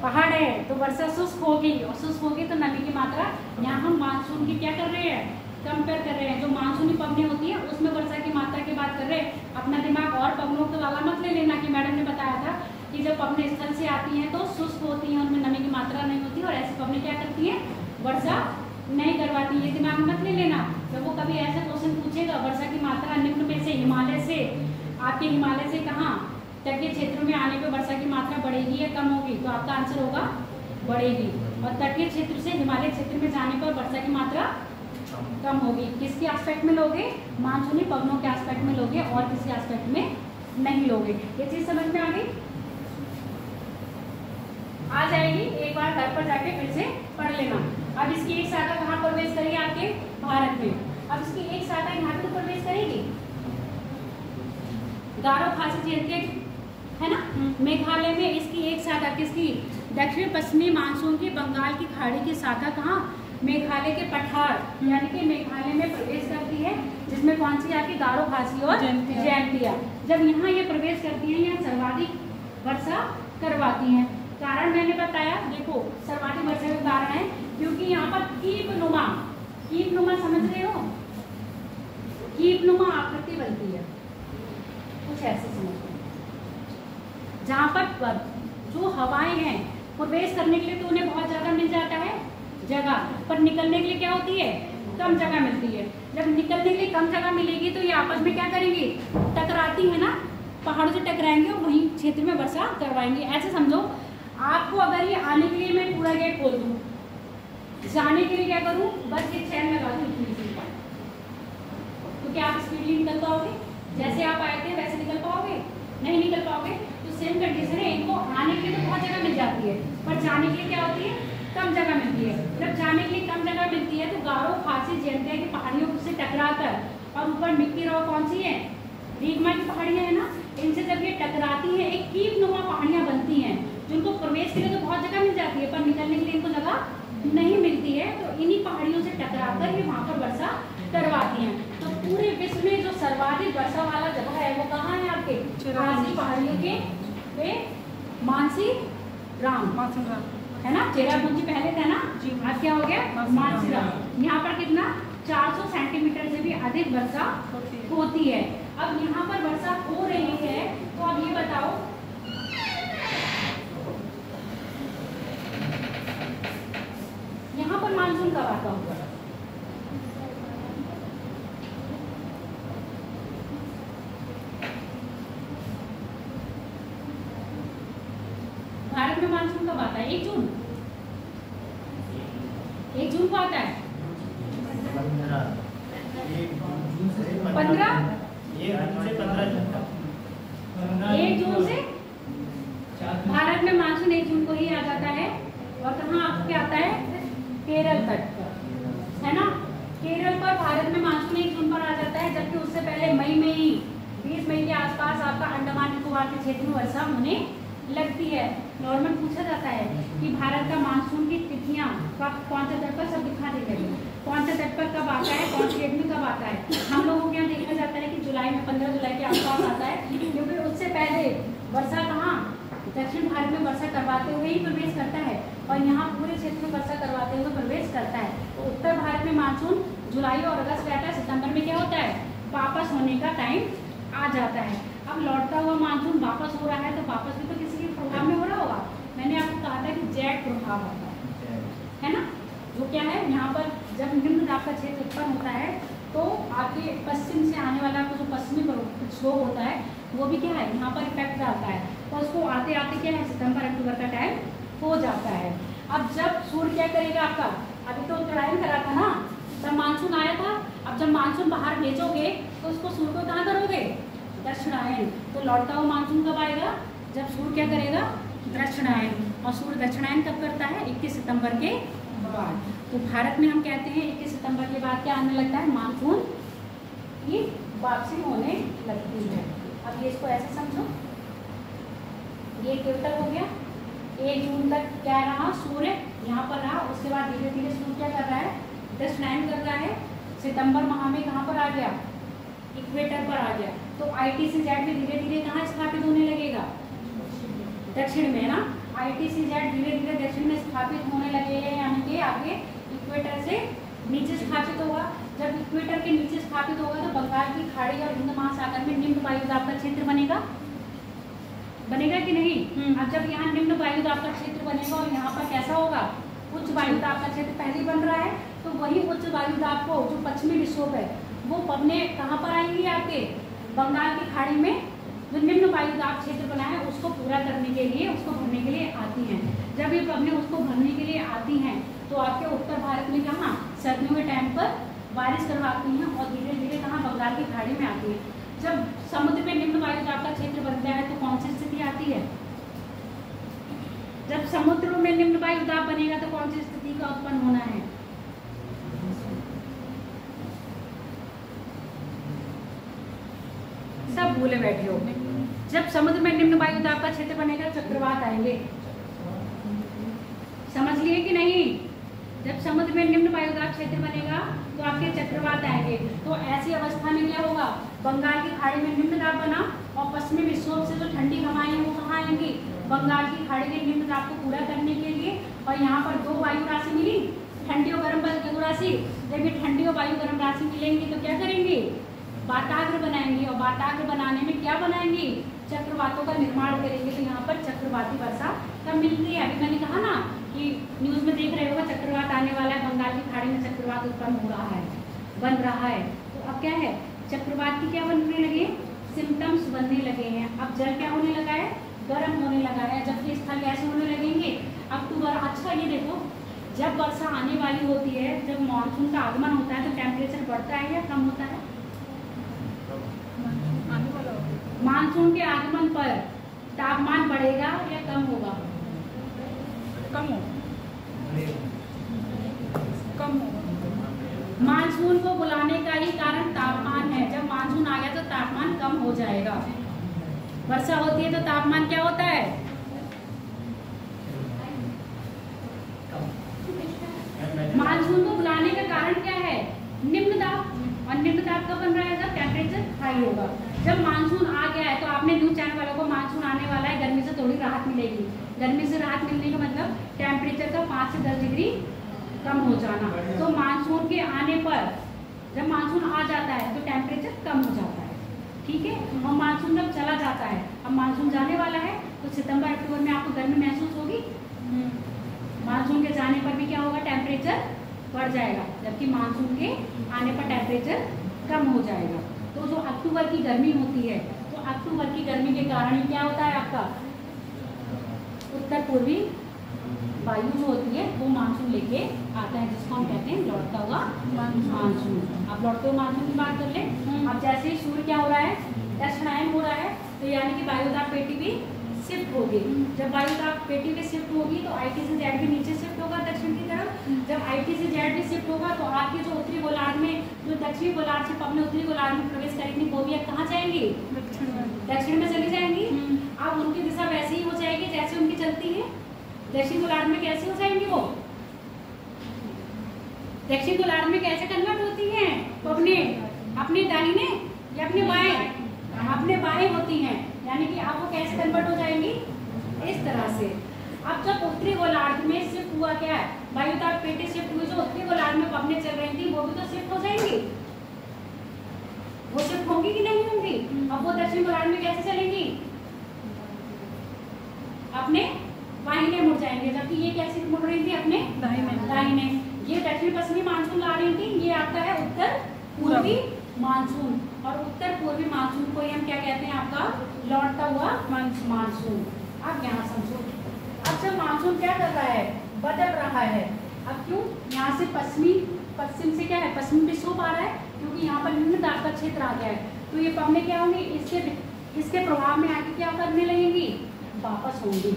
Speaker 1: पहाड़ है, तो वर्षा शुष्क होगी और शुष्क होगी तो नमी की मात्रा। यहाँ हम मानसून की क्या कर रहे हैं, कंपेयर कर रहे हैं। जो मानसूनी पवनें होती है उसमें वर्षा की मात्रा की बात कर रहे हैं। अपना दिमाग और पवनों के वाला मत ले लेना कि मैडम ने बताया था कि जब पवनें स्थल से आती हैं तो शुष्क होती हैं, उनमें नमी की मात्रा नहीं होती और ऐसी पवनें क्या करती हैं, वर्षा नहीं करवाती। ये दिमाग में मत ले लेना। जब वो कभी ऐसा क्वेश्चन पूछेगा, वर्षा की मात्रा निम्न में से हिमालय से, आपके हिमालय से कहाँ, तटीय क्षेत्रों में आने पर वर्षा की मात्रा बढ़ेगी या कम होगी, तो आपका आंसर होगा बढ़ेगी। और तटीय क्षेत्र से हिमालय क्षेत्र में जाने पर वर्षा की मात्रा कम होगी। किसके एस्पेक्ट में लोगे, मानसूनी पवनों के एस्पेक्ट में लोगे और किसी एस्पेक्ट में नहीं लोगे। ये चीज समझ में आ गई, आ जाएगी, एक बार घर पर जाके फिर से पढ़ लेना। अब इसकी एक शाखा कहाँ प्रवेश करेगी, आपके भारत में। अब इसकी एक शाखा यहाँ पर प्रवेश करेगी, गारो खासी जयंती है ना, मेघालय में इसकी एक शाखा किसकी, दक्षिण पश्चिमी मानसून की बंगाल की खाड़ी की शाखा कहाँ, मेघालय के पठार यानी कि मेघालय में प्रवेश करती है, जिसमें कौन सी आपकी गारो खासी और जयंतिया। जब यहाँ ये प्रवेश करती है, यहाँ सर्वाधिक वर्षा करवाती हैं। कारण मैंने बताया, देखो सर्वाधिक वर्षा का कारण है क्योंकि यहाँ पर कीप नुमा समझ रहे हो, कीप नुमा आकृति बनती है, कुछ ऐसे समझ, जहाँ पर जो हवाएं हैं प्रवेश करने के लिए तो उन्हें बहुत ज़्यादा मिल जाता है जगह, पर निकलने के लिए क्या होती है, कम जगह मिलती है। जब निकलने के लिए कम जगह मिलेगी तो ये आपस में क्या करेंगी, टकराती है ना, पहाड़ों से टकराएंगे और वहीं क्षेत्र में वर्षा करवाएंगे। ऐसे समझो, आपको अगर ये आने के लिए मैं पूरा गेट खोल दूँ, जाने के लिए क्या करूँ, बस ये चैन लगा दूँ इतनी सी, तो क्या आप स्पीडली निकल पाओगे, जैसे आप आए थे वैसे निकल पाओगे, नहीं निकल पाओगे। तो सेम कंडीशन है, इनको आने के लिए तो बहुत जगह मिल जाती है, पर जाने के लिए क्या होती है, कम जगह मिलती है। जब जाने के लिए कम जगह मिलती है तो गारो खासी जयंतिया की पहाड़ियों से टकराकर, और ऊपर मिट्टी रहो कौन सी है, रीगमा की पहाड़ियाँ है ना, इनसे जब ये टकराती है एक कीप नुमा पहाड़ियाँ बनती हैं, जिनको प्रवेश के लिए तो बहुत जगह मिल जाती है पर निकलने के लिए इनको जगह नहीं मिलती है। तो इन्हीं पहाड़ियों से टकराकर ये वहाँ पर वर्षा करवाती हैं। तो पूरे विश्व में जो सर्वाधिक वर्षा वाला जगह है वो कहाँ है, आपके खासी पहाड़ियों के वे मानसीराम है ना, चेरापूंजी पहले था ना, आज क्या हो गया मानसीराम। यहाँ पर कितना 400 सेंटीमीटर से भी अधिक वर्षा होती है। अब यहाँ पर वर्षा हो रही है तो अब ये बताओ, यहाँ पर मानसून कब आता होगा, भारत में मानसून कब आता है, 1 जून, 1 जून को आता है, 1 जून से भारत में मानसून 1 जून को ही आ जाता है। और कहाँ आपके आता है, केरल तक है ना, केरल पर भारत में मानसून 1 जून पर आ जाता है, जबकि उससे पहले मई में ही 20 मई के आसपास आपका अंडमान निकोबार के क्षेत्र में वर्षा होने लगती है। नॉर्मल पूछा जाता है कि भारत का मानसून की तिथियां कब, कौन से तट पर, सब दिखा देते हैं, कौन से तट पर कब आता है, कौन सी डेट में कब आता है। हम लोगों के यहाँ देखा जाता है कि जुलाई में 15 जुलाई के आसपास आता है, क्योंकि उससे पहले वर्षा कहाँ, दक्षिण भारत में वर्षा करवाते हुए ही प्रवेश करता है और यहाँ पूरे क्षेत्र में वर्षा करवाते हुए प्रवेश करता है। उत्तर भारत में मानसून जुलाई और अगस्त रहता है, सितंबर में क्या होता है, वापस होने का टाइम आ जाता है। अब लौटता हुआ मानसून वापस हो रहा है तो वापस भी तो किसी के प्रभाव में हो रहा होगा, मैंने आपको कहा था कि जेट प्रभाव होता है ना, जो क्या है यहाँ पर जब निम्न दाब का क्षेत्र उत्पन्न होता है तो आगे पश्चिम से आने वाला जो पश्चिमी विक्षोभ होता है वो भी क्या है यहाँ पर इफेक्ट डालता है, और उसको आते आते क्या है सितंबर अक्टूबर का टाइम हो जाता है। अब जब सूर्य क्या करेगा आपका, अभी तो उत्तरायण करा था ना, तब मानसून आया था। अब जब मानसून बाहर भेजोगे तो उसको सूर्य को कहाँ करोगे, दक्षिणायन। तो लौटता हुआ मानसून कब आएगा, जब सूर्य क्या करेगा, दक्षिणायन। और सूर्य दक्षिणायन कब करता है, 21 सितंबर के बाद। तो भारत में हम कहते हैं 21 सितंबर के बाद क्या आने लगता है, मानसून की वापसी होने लगती है। अब ये इसको ऐसे समझो, ये इक्वेटर हो गया, 1 जून तक क्या रहा, सूर्य यहाँ पर रहा, उसके बाद धीरे धीरे सूर्य क्या कर रहा है, दक्षिणायन कर रहा है। सितंबर माह में कहाँ पर आ गया, इक्वेटर पर आ गया। तो ITCZ भी धीरे धीरे कहाँ स्थापित होने लगेगा, दक्षिण में ना। ITCZ धीरे धीरे दक्षिण में स्थापित होने लगेगा, यानी कि आगे इक्वेटर से नीचे स्थापित होगा। जब इक्वेटर के नीचे स्थापित होगा तो बंगाल की खाड़ी और हिंद महासागर में निम्न वायुदाब का क्षेत्र बनेगा, बनेगा कि नहीं। अब जब यहाँ निम्न वायुदाब का क्षेत्र बनेगा और यहाँ पर कैसा होगा, उच्च वायुदाब का क्षेत्र पहले बन रहा है, तो वही उच्च वायुदाब को जो पश्चिमी विक्षोभ है वो पवने कहाँ पर आएंगी, आपके बंगाल की खाड़ी में जो निम्न वायुदाब क्षेत्र बना है उसको पूरा करने के लिए, उसको भरने के लिए आती हैं। जब ये पवने उसको भरने के लिए आती हैं तो आपके उत्तर भारत में कहाँ सर्दियों के टाइम पर बारिश करवाती हैं और धीरे धीरे कहाँ बंगाल की खाड़ी में आती है। जब समुद्र में निम्न वायुदाब का क्षेत्र बनता है तो कौन सी स्थिति आती है, जब समुद्र में निम्न वायुदाब बनेगा तो कौन सी स्थिति का उत्पन्न होना है, सब भूले बैठे हो। जब समुद्र में निम्न वायुदाब का क्षेत्र बनेगा चक्रवात आएंगे, समझ लिए कि नहीं। जब समुद्र में निम्न वायुदाब क्षेत्र बनेगा तो आपके चक्रवात आएंगे। तो ऐसी अवस्था में क्या होगा, बंगाल की खाड़ी में निम्न दाब बना और पश्चिमी विक्षोभ से जो ठंडी हवाएं हैं वो कहाँ आएंगी, बंगाल की खाड़ी के निम्न दाब को पूरा करने के लिए। और यहाँ पर 2 वायु राशि मिली, ठंडी और गर्म वायु राशि। जब ये ठंडी और वायु गर्म राशि मिलेंगी तो क्या करेंगे, वाताग्र बनाएंगे, और वाताग्र बनाने में क्या बनाएंगे, चक्रवातों का निर्माण करेंगे। तो यहाँ पर चक्रवाती वर्षा कब मिलती है, अभी मैंने कहा ना कि न्यूज में देख रहे होगा चक्रवात आने वाला है, बंगाल की खाड़ी में चक्रवात उत्पन्न हो रहा है, बन रहा है। तो अब क्या है, चक्रवात की क्या बनने लगे, सिम्टम्स बनने लगे हैं। अब जल क्या होने लगा है, गर्म होने लगा है, जबकि स्थल कैसे होने लगेंगे, अक्टूबर। अच्छा ये देखो, जब वर्षा आने वाली होती है, जब मानसून का आगमन होता है तो टेम्परेचर बढ़ता है या कम होता है, मानसून के आगमन पर तापमान बढ़ेगा या कम होगा,
Speaker 2: कम हो, कम हो।
Speaker 1: मानसून को बुलाने का ही कारण तापमान है। जब मानसून आ गया तो तापमान कम हो जाएगा। वर्षा होती है तो तापमान क्या होता है, मानसून को बुलाने का कारण क्या है, निम्न दाब। और निम्न दाब कब बन रहा है, जब टेम्परेचर हाई होगा। जब मानसून आ गया है तो आपने न्यूज चैनल वालों को मानसून आने वाला है, गर्मी से थोड़ी राहत मिलेगी। गर्मी से राहत मिलने का मतलब टेम्परेचर का 5 से 10 डिग्री कम हो जाना। तो मानसून के आने पर, जब मानसून आ जाता है तो टेम्परेचर कम हो जाता है, ठीक है। और मानसून जब चला जाता है, अब मानसून जाने वाला है तो सितंबर अक्टूबर में आपको गर्मी महसूस होगी। मानसून के जाने पर भी क्या होगा, टेम्परेचर बढ़ जाएगा, जबकि मानसून के आने पर टेम्परेचर कम हो जाएगा। तो जो अक्टूबर की गर्मी होती है, तो अक्टूबर की गर्मी के कारण क्या होता है, आपका उत्तर पूर्वी वायु जो होती है वो मानसून लेके आता है, जिसको हम कहते हैं लौटता हुआ मानसून। अब लौटते हुए मानसून की बात कर ले। अब जैसे ही सूर्य क्या हो रहा है, दक्षिणायन हो रहा है, तो यानी कि वायुदाब पेटी भी शिफ्ट होगी। जब वायुदाब पेटी भी शिफ्ट होगी तो ITCZ भी नीचे शिफ्ट होगा दक्षिण की तरफ। जब ITCZ भी शिफ्ट होगा तो आपके जो उत्तरी गोलार्ध में, जो दक्षिणी गोलार्ध से पवने उत्तरी गोलार्ध में प्रवेश करेंगी वो भी अब कहाँ जाएंगी, दक्षिण में चली जाएंगी। अब उनकी दिशा वैसी ही हो जाएगी जैसे उनकी चलती है। दक्षिण गोलार्ध में कैसे हो जाएंगी वो, दक्षिण गोलार्ध में कैसे कन्वर्ट होती हैं पवने, अपने दाहिने या अपने बाएं, अपने बाएं होती हैं। यानी कि आप वो कैसे कन्वर्ट हो जाएंगी, इस तरह से। अब जब उत्तरी गोलार्ध में शिफ्ट हुआ, क्या है, वायुदाब पेटी शिफ्ट हुई, जो उत्तरी गोलार्ध में पवने चल रही थी वो भी तो शिफ्ट हो जाएंगी, वो शिफ्ट होंगी कि नहीं होंगी। अब वो दक्षिण गोलार्ध में कैसे चलेंगी, अपने बाहिने मुड़ जाएंगे, जबकि ये कैसे मुड़ रही थी अपने दाहिने। ये दक्षिण पश्चिमी मानसून ला रही थी, ये आता है उत्तर पूर्वी मानसून, और उत्तर पूर्वी मानसून को हम क्या कहते हैं, आपका लौटता हुआ मानसून। आप यहाँ समझो, अब जब मानसून क्या कर रहा है, बदल रहा है। अब क्यों, यहाँ से पश्चिम से क्या है, पश्चिमी विक्षोभ आ रहा है, क्योंकि यहाँ पर निम्न दाब का क्षेत्र आ गया है। तो ये पवनें क्या होंगी, इसके प्रभाव में आके क्या करने लगेंगी, वापस होंगी।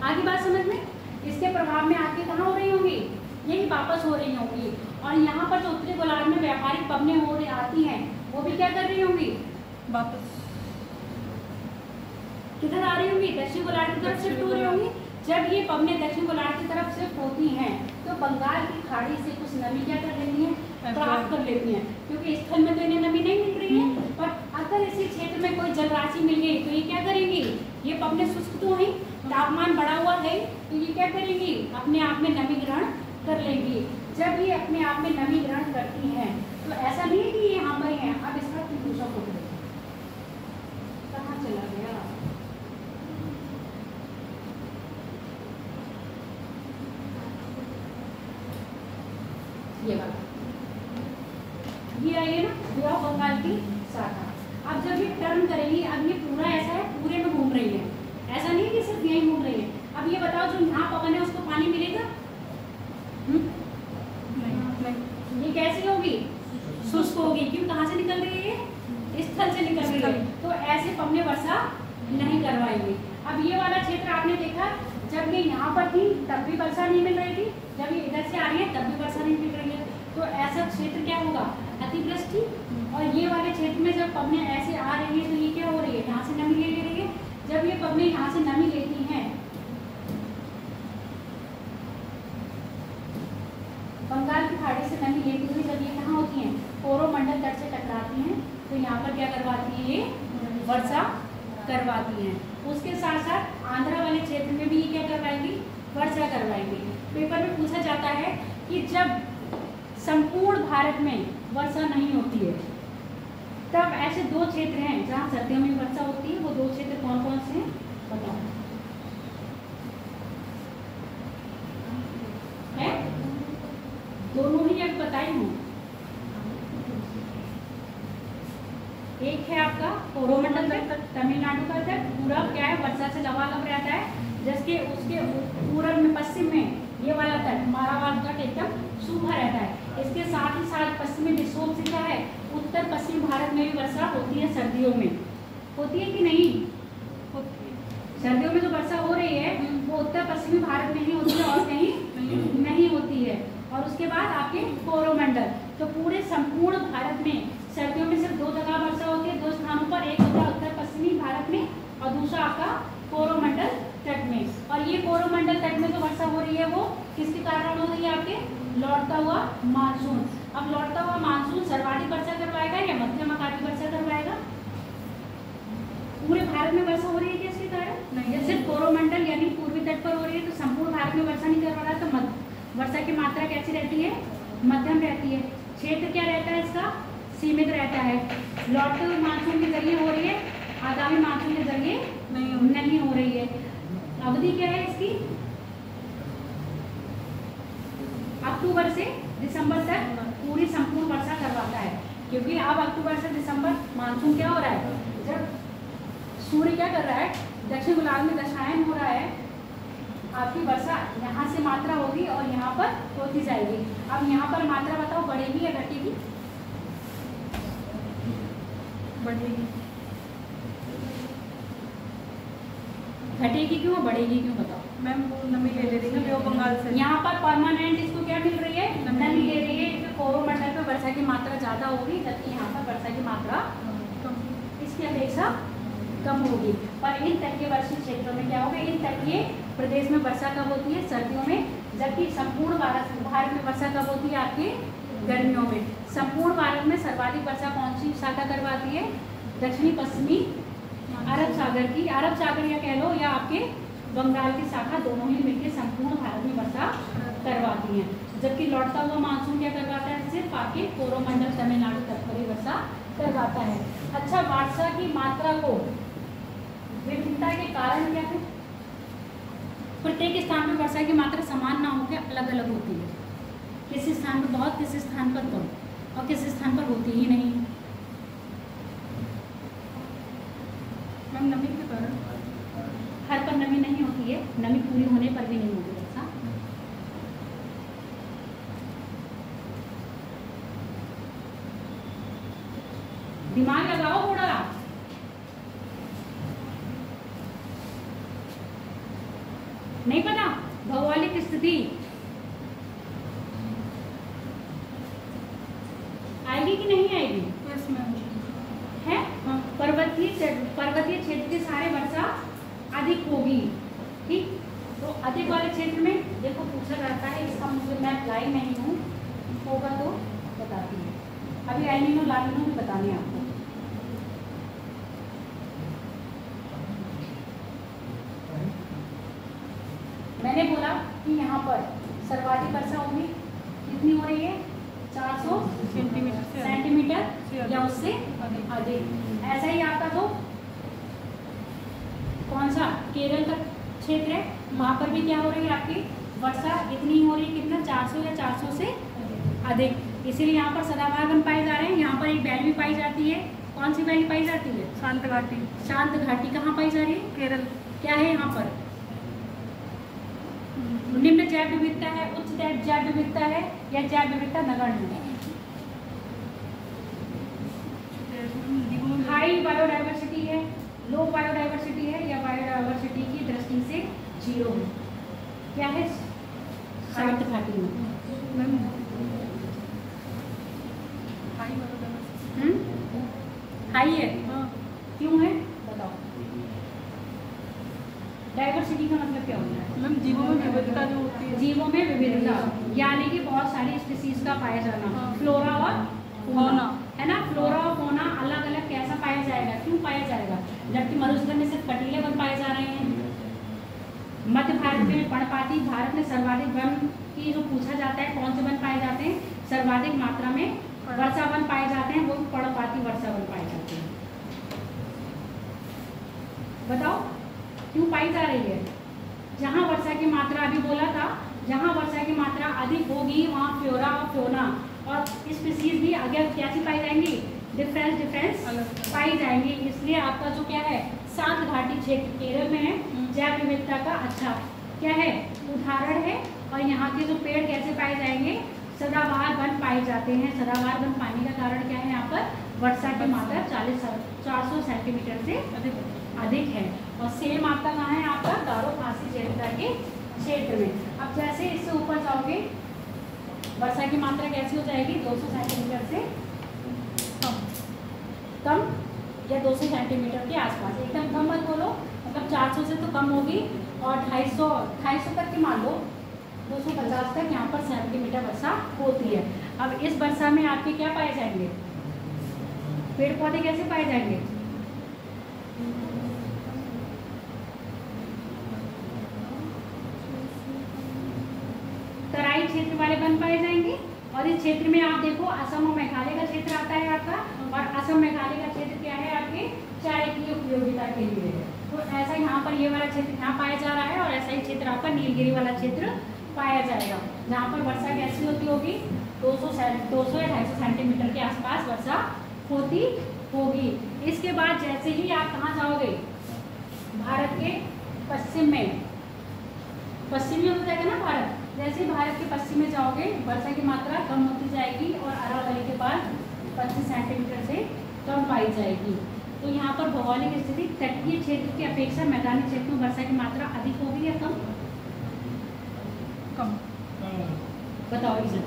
Speaker 1: आगे बात समझ में, इसके प्रभाव में आके कहाँ हो रही होंगी, यही वापस हो रही होंगी। और यहाँ पर जो उत्तरी गोलार्ध में व्यापारिक पवनें हो रही आती हैं, वो भी क्या कर रही होंगी,
Speaker 2: वापस
Speaker 1: किधर आ रही होंगी, दक्षिण गोलार्ध की तरफ शिफ्ट हो रही होंगी। जब ये पवनें दक्षिण गोलार्ध की तरफ शिफ्ट होती हैं, तो बंगाल की खाड़ी से कुछ नमी क्या कर लेती हैं, प्राप्त कर लेती हैं, क्योंकि स्थल में तो इन्हें नमी नहीं मिल रही है। पर अगर इसी क्षेत्र में कोई जल राशि मिल गई तो ये क्या करेंगी, ये पवनें शुष्क तो हैं, तापमान बढ़ा हुआ है, तो ये क्या करेंगी, अपने आप में नमी ग्रहण कर लेंगी। जब ये अपने आप में नमी ग्रहण करती हैं, तो ऐसा नहीं है कि ये यहाँ पर हैं। अब इसका दूसरा फोटो कहाँ चला गया, ये वाला, ये आई है ना बे ऑफ बंगाल की शाखा। अब जब ये टर्न करेंगी, अब ये पूरा ऐसा है, पूरे में घूम रही है, ऐसा नहीं है कि सिर्फ यहीं घूम रही है। अब ये बताओ, जो यहाँ पवन है उसको पानी मिलेगा, नहीं। ये कैसी होगी, शुष्क होगी, क्यों, कहाँ से निकल रही है, स्थल से निकल रही है, तो ऐसे पवनें वर्षा नहीं करवाएंगे। अब ये वाला क्षेत्र आपने देखा, जब ये यहाँ पर थी तब भी वर्षा नहीं मिल रही थी, जब ये इधर से आ रही है तब भी वर्षा नहीं मिल रही है, तो ऐसा क्षेत्र क्या होगा, अतिवृष्टि। और ये वाले क्षेत्र में जब पवनें ऐसे आ रही है, तो ये क्या हो रही है, यहाँ से नमी ले रही है। जब ये पवनें यहाँ से नमी लेती हैं, बंगाल की खाड़ी से नमी लेती हुई जब ये कहाँ होती हैं, कोरोमंडल तट से टकराती हैं, तो यहाँ पर क्या करवाती है, ये वर्षा करवाती हैं। उसके साथ साथ आंध्रा वाले क्षेत्र में भी ये क्या करवाएंगी, वर्षा करवाएंगी। पेपर में पूछा जाता है कि जब संपूर्ण भारत में वर्षा नहीं होती है, तब ऐसे दो क्षेत्र हैं जहाँ सर्दियों में वर्षा होती है, वो दो क्षेत्र कौन कौन से हैं, बताओ। है दोनों ही अब बताई हूँ। एक है आपका कोरोमंडल तट, तमिलनाडु का तट पूरा क्या है, वर्षा से लबालब रहता है, जिसके उसके पूरब में पश्चिम में ये वाला तट मारावाड़ तट एकदम सूखा रहता है। इसके साथ ही साथ पश्चिमी विक्षोभ से क्या है, उत्तर पश्चिम भारत में भी वर्षा होती है, सर्दियों में होती है कि नहीं, सर्दियों में जो वर्षा हो रही है वो उत्तर पश्चिमी भारत में ही होती है और कहीं नहीं होती है। और उसके बाद आपके कोरोमंडल, तो पूरे संपूर्ण भारत में सर्दियों में सिर्फ दो जगह वर्षा होती है, दो स्थानों पर, एक होता है उत्तर पश्चिमी भारत में और दूसरा आपका कोरोमंडल तट में। और ये कोरोमंडल तट में जो वर्षा हो रही है वो किसके कारण हो रही है, आपके लौटता हुआ मानसून। अब लौटता हुआ मानसून सर्वाधिक वर्षा करवाएगा या मध्यम आकार की वर्षा करवाएगा, पूरे भारत में वर्षा हो रही है क्या इसके कारण, नहीं, सिर्फ कोरोमंडल यानी पूर्वी तट पर हो रही है, तो संपूर्ण भारत में वर्षा नहीं करवा रहा, तो वर्षा की मात्रा कैसी रहती है, मध्यम रहती है। क्षेत्र क्या रहता है इसका, सीमित रहता है। लौटते हुए मानसून के जरिए हो रही है, आगामी मानसून के जरिए नहीं हो रही है। अवधि क्या है इसकी, अक्टूबर से दिसंबर तक पूरी संपूर्ण वर्षा करवाता है, क्योंकि अब अक्टूबर से दिसंबर मानसून क्या हो रहा है, जब सूर्य क्या कर रहा है, दक्षिण गोलार्ध में दशायन हो रहा है, आपकी वर्षा यहाँ से मात्रा होगी और यहाँ पर होती जाएगी। अब यहाँ पर मात्रा बताओ, बढ़ेगी या घटेगी, बढ़ेगी, घटेगी क्यों, बढ़ेगी क्यों, बताओ।
Speaker 2: मैम वो नमी ले रही है बंगाल से, यहाँ
Speaker 1: पर परमानेंट इसको क्या मिल रही है, नमी ले रही है, तो कोरोमंडल पे वर्षा की मात्रा ज़्यादा होगी, जबकि यहाँ पर वर्षा की मात्रा इसकी अपेक्षा कम होगी। पर इन तटीय वर्षीय क्षेत्रों में क्या होगा, इन तटीय प्रदेश में वर्षा कब होती है, सर्दियों में, जबकि संपूर्ण भारत में वर्षा कब होती है, आपके गर्मियों में। संपूर्ण भारत में सर्वाधिक वर्षा कौन सी शाखा करवाती है, दक्षिणी पश्चिमी अरब सागर की, अरब सागर या कह लो, या आपके बंगाल की शाखा, दोनों ही मिलकर संपूर्ण भारत में वर्षा करवाती हैं। जबकि लौटता हुआ मानसून क्या करवाता है, सिर्फ आपके कोरोमंडल तमिलनाडु तक पर ही वर्षा करवाता है। अच्छा, वर्षा की मात्रा को विभिन्नता के कारण क्या है, प्रत्येक स्थान पर वर्षा की मात्रा समान ना होकर अलग अलग होती है। किसी स्थान पर बहुत, किसी स्थान पर कम, और किसी स्थान पर होती ही नहीं।
Speaker 2: मैम नमी के कारण
Speaker 1: हर पर नमी नहीं होती है, नमी पूरी होने पर भी नहीं होती वर्षा। दिमाग लगाओ थोड़ा। नहीं पता भौगोलिक स्थिति आएगी कि नहीं आएगी?
Speaker 2: Yes ma'am.
Speaker 1: है
Speaker 2: हाँ।
Speaker 1: पर्वतीय क्षेत्र के सारे वर्षा अधिक होगी। ठीक, तो अधिक वाले क्षेत्र में देखो पूछा जाता है, इसका मुझे मैं अप्लाई नहीं हूँ, होगा तो बताती है। अभी एलिनो लानिनो भी बताने आपको। मैंने बोला कि यहाँ पर सर्वाधिक वर्षा होगी, कितनी हो रही है? 400 सेंटीमीटर या उससे अधिक। ऐसा ही आपका जो कौन सा केरल का क्षेत्र है, वहाँ पर भी क्या हो रही है आपकी वर्षा इतनी हो रही है, कितना 400 या 400 से अधिक। इसीलिए यहाँ पर सदाबहार वन पाए जा रहे हैं। यहाँ पर एक वैली पाई जाती है। कौन सी वैली पाई जाती है?
Speaker 2: शांत घाटी।
Speaker 1: शांत घाटी कहाँ पाई जा रही है?
Speaker 2: केरल।
Speaker 1: क्या है यहाँ पर? निम्न जैव विविधता है, उच्च जैव विविधता है, या जैव विविधता नगण्य है? हाई बायोडाइवर्सिटी है, लो बायोडाइवर्सिटी है, या बायोडाइवर्सिटी की दृष्टि से 0 है? क्या है शांत घाटी में? हाई है।
Speaker 2: हाँ।
Speaker 1: क्यों है बताओ? डाइवर्सिटी का मतलब क्या होता है?
Speaker 2: मैम जीवों में विविधता जो होती है।
Speaker 1: जीवों में विविधता यानी कि बहुत सारी स्पीसीज का पाया जाना।
Speaker 2: हाँ।
Speaker 1: फ्लोरा और
Speaker 2: फौना
Speaker 1: है ना। फ्लोरा और फौना अलग अलग कैसा पाया जाएगा, क्यों पाया जाएगा? जबकि मरुस्थल में सिर्फ कटीले वन पाए जा रहे हैं। मध्य भारत में पर्णपाती भारत में सर्वाधिक वन की जो पूछा जाता है, कौन से वन पाए जाते हैं? सर्वाधिक मात्रा में वर्षा वन पाए जाते हैं, वो पर्णपाती वर्षा वन पाए जाते हैं। बताओ क्यों पाई जा रही है? जहाँ वर्षा की मात्रा अभी बोला था, जहाँ वर्षा की मात्रा अधिक होगी वहाँ फ्लोरा और फौना और स्पीसीज भी आगे कैसी पाई जाएंगी? डिफरेंस पाई जाएंगी। इसलिए आपका जो क्या है शांत घाटी क्षेत्र केरल में है, जैव विविधता का अच्छा क्या है उदाहरण है। और यहाँ के जो पेड़ कैसे पाए जाएंगे? सदाबहार वन पाए जाते हैं। सदाबहार वन पाने का कारण क्या है? यहाँ पर वर्षा की मात्रा 400 सेंटीमीटर से अधिक है। और सेम आपका कहाँ है? आपका गारो खासी क्षेत्र के क्षेत्र में। अब जैसे इससे ऊपर जाओगे वर्षा की मात्रा कैसी हो जाएगी? 200 सेंटीमीटर से कम या 200 सेंटीमीटर के आसपास। एकदम कम मत बोलो, मतलब 400 से तो कम होगी। और 250 तक की मान लो, 250 तक यहाँ पर सेंटीमीटर वर्षा होती है। अब इस वर्षा में आपके क्या पाए जाएंगे? पेड़ पौधे कैसे पाए जाएंगे? तराई क्षेत्र वाले वन पाए जाएंगे। और इस क्षेत्र में आप देखो असम और मेघालय का क्षेत्र आता है आपका। और असम मेघालय का क्षेत्र क्या है? आपके चाय की उपयोगिता के लिए है। तो ऐसा यहाँ पर ये वाला क्षेत्र यहाँ पाया जा रहा है, और ऐसा ही क्षेत्र आपका नीलगिरी वाला क्षेत्र पाया जाएगा, जहाँ पर वर्षा कैसी होती होगी? 200 या 250 सेंटीमीटर के आसपास वर्षा होती होगी। इसके बाद जैसे ही आप कहाँ जाओगे? भारत के पश्चिम में, पश्चिमी हो जाएगा ना भारत। जैसे भारत के पश्चिम में जाओगे वर्षा की मात्रा कम होती जाएगी और अरावली के पास 25 सेंटीमीटर से कम पाई जाएगी। तो यहाँ पर भौगोलिक स्थिति तटीय क्षेत्र की अपेक्षा मैदानी क्षेत्र में वर्षा की मात्रा अधिक होगी या कम?
Speaker 2: कम।
Speaker 1: बताओ रीजन।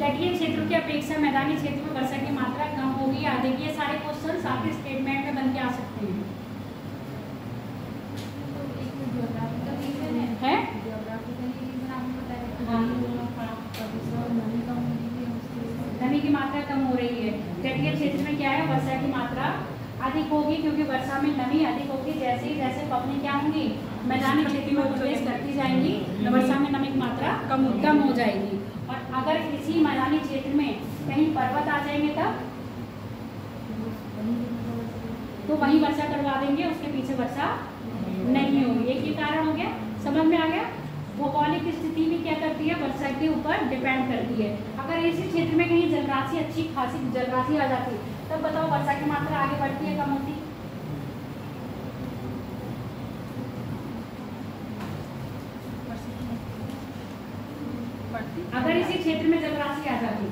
Speaker 1: तटीय क्षेत्रों की अपेक्षा मैदानी क्षेत्र में वर्षा की मात्रा कम होगी या अधिक? ये सारे क्वेश्चन आपके स्टेटमेंट में बन के आ सकते हैं। है? नमी की मात्रा कम हो रही है। तटीय क्षेत्र में क्या है? वर्षा की मात्रा अधिक होगी, क्योंकि वर्षा में नमी अधिक होगी। जैसे पवनें क्या होंगी? मैदानी क्षेत्र में प्रवेश करती जाएंगी, वर्षा में नमी की मात्रा कम हो जाएगी। और अगर इसी मैदानी क्षेत्र में कहीं पर्वत आ जाएंगे तब तो वहीं वर्षा करवा देंगे, उसके पीछे वर्षा नहीं होगी। एक ही कारण हो गया, समझ में आ गया। भौगोलिक स्थिति भी क्या करती है, वर्षा के ऊपर डिपेंड करती है। अगर इसी क्षेत्र में कहीं जलराशि, अच्छी खासी जलराशि आ जाती तब बताओ वर्षा की मात्रा आगे बढ़ती है कम होती? अगर इसी क्षेत्र में जलराशि आ जाती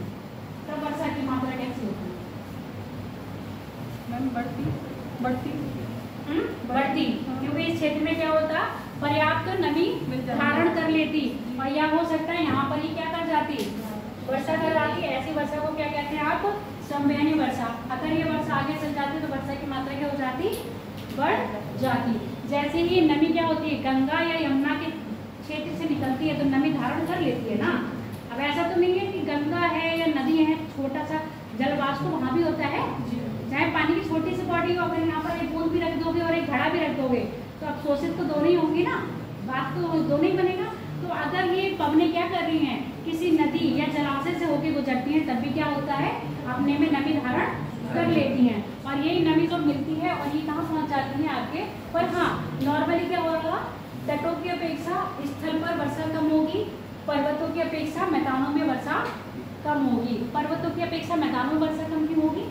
Speaker 1: तब वर्षा की मात्रा कैसी होती?
Speaker 2: मैम बढ़ती
Speaker 1: क्योंकि इस क्षेत्र में क्या होता, पर्याप्त नमी धारण कर लेती, और या हो सकता है यहाँ पर ही क्या कर जाती, वर्षा कर जाती। ऐसी वर्षा को क्या कहते हैं आप, संवहनी वर्षा। अगर ये वर्षा आगे चल जाती तो वर्षा की मात्रा क्या हो जाती, बढ़ जाती। जैसे ही नमी क्या होती है, गंगा या यमुना के क्षेत्र से निकलती है तो नमी धारण कर लेती है ना। अब ऐसा तो नहीं है कि गंगा है या नदी है, छोटा सा जलवाष्प तो वहाँ भी होता है, चाहे पानी की छोटी सी बॉडी हो, अगर यहाँ पर एक बूंद भी रख दोगे और एक घड़ा भी रख दोगे तो अवशोषित तो दोनों ही होंगी ना, बात तो दोनों ही बनेगा। तो अगर ये पवनें क्या कर रही हैं, किसी नदी या जलाशय से होकर गुजरती हैं, तब भी क्या होता है, अपने में नमी धारण कर लेती हैं, और यही नमी जो मिलती है और ये कहाँ पहुँच जाती है आपके। पर हाँ, नॉर्मली क्या होगा, तटों की अपेक्षा स्थल पर वर्षा कम होगी, पर्वतों की अपेक्षा मैदानों में वर्षा कम होगी। पर्वतों की अपेक्षा मैदानों में वर्षा कम क्यों होगी?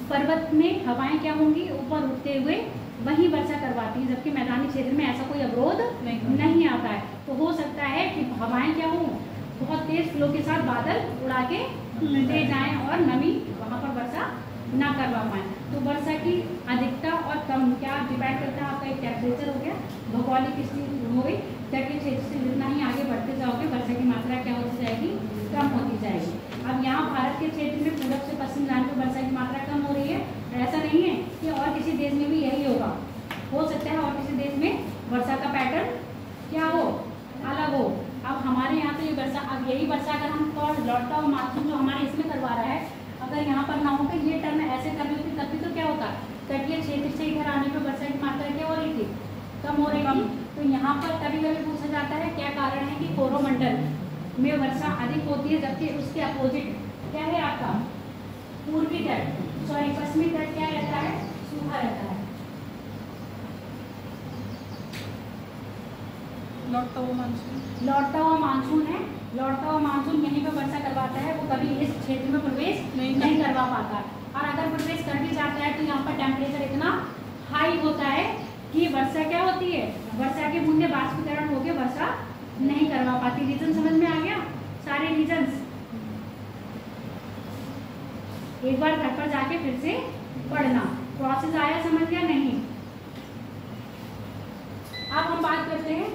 Speaker 1: पर्वत में हवाएं क्या होंगी, ऊपर उठते हुए वही वर्षा करवाती है, जबकि मैदानी क्षेत्र में ऐसा कोई अवरोध नहीं आता है। तो हो सकता है कि हवाएं क्या हो, बहुत तेज फ्लो के साथ बादल उड़ा के ले जाएं और नमी वहां पर वर्षा ना करवा पाए। तो वर्षा की अधिकता और कम क्या डिपेंड करता है, आपका एक टेम्परेचर हो गया, भौगोलिक स्थिति हो गई, तटीय क्षेत्र से जितना ही आगे बढ़ते जाओगे वर्षा की मात्रा क्या होती जाएगी, कम होती जाएगी। अब यहाँ भारत के क्षेत्र में पूरब से पश्चिम जाने पर वर्षा की मात्रा कम हो रही है, ऐसा नहीं है कि और किसी देश में भी यही होगा, हो सकता है और किसी देश में वर्षा का पैटर्न क्या हो, अलग हो। अब हमारे यहाँ तो ये वर्षा, अब यही वर्षा अगर हम लौटता हुआ मानसून जो हमारे इसमें करवा रहा है, अगर यहाँ पर ना हो तो ये टर्म ऐसे कर रही होती, तभी तो क्या होता, तटीय क्षेत्र से इधर आने पर वर्षा की मात्रा क्या हो रही थी, कम हो रही थी। तो यहाँ पर कभी कभी पूछा जाता है क्या कारण है कि कोरोमंडल में वर्षा अधिक होती है, जबकि उसके अपोजिट क्या है आपका पूर्वी तट, पश्चिमी तट क्या रहता है, सूखा रहता है।
Speaker 2: लौटता हुआ मानसून
Speaker 1: है, लौटता हुआ मानसून यहीं पर वर्षा करवाता है, वो कभी इस क्षेत्र में प्रवेश नहीं करवा पाता। और अगर प्रवेश कर भी जाता है तो यहाँ पर टेम्परेचर इतना हाई होता है कि वर्षा क्या होती है, वर्षा की बूंदें बाष्पीकरण होकर वर्षा नहीं करवा पाती। रीजन समझ में आ गया, सारे रीजन्स एक बार घर पर जाके फिर से पढ़ना, प्रोसेस आया समझ गया नहीं। अब हम बात करते हैं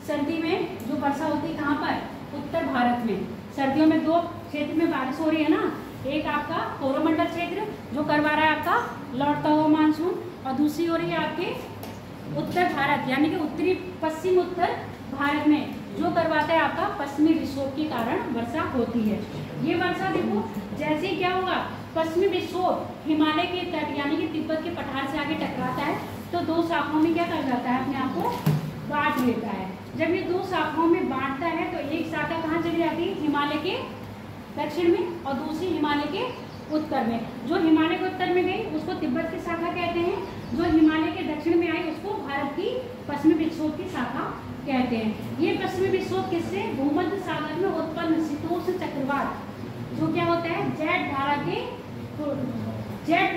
Speaker 1: सर्दी में जो वर्षा होती है कहाँ पर, उत्तर भारत में। सर्दियों में दो क्षेत्र में बारिश हो रही है ना, एक आपका कोरोमंडल क्षेत्र जो करवा रहा है आपका लौटता हुआ मानसून, और दूसरी हो रही है आपके उत्तर भारत यानी कि उत्तरी पश्चिम उत्तर भारत में जो करवाता है आपका पश्चिमी विक्षोभ के कारण वर्षा होती है। ये वर्षा देखो जैसे ही क्या होगा, पश्चिमी विक्षोभ हिमालय के तट यानी कि तिब्बत के पठार से आगे टकराता है तो दो शाखाओं में क्या कर जाता है, अपने आप को बांट लेता है। जब ये दो शाखाओं में बांटता है तो एक शाखा कहाँ चली जाती है, हिमालय के दक्षिण में, और दूसरी हिमालय के उत्तर में। जो हिमालय के उत्तर में गई उसको तिब्बत की शाखा कहते हैं, जो हिमालय के दक्षिण में आई उसको भारत की पश्चिमी विक्षोभ की शाखा कहते हैं। ये पश्चिमी विक्षोभ किससे, भूमध्य सागर में उत्पन्न शीतोष्ण चक्रवात जो क्या होता है, जेट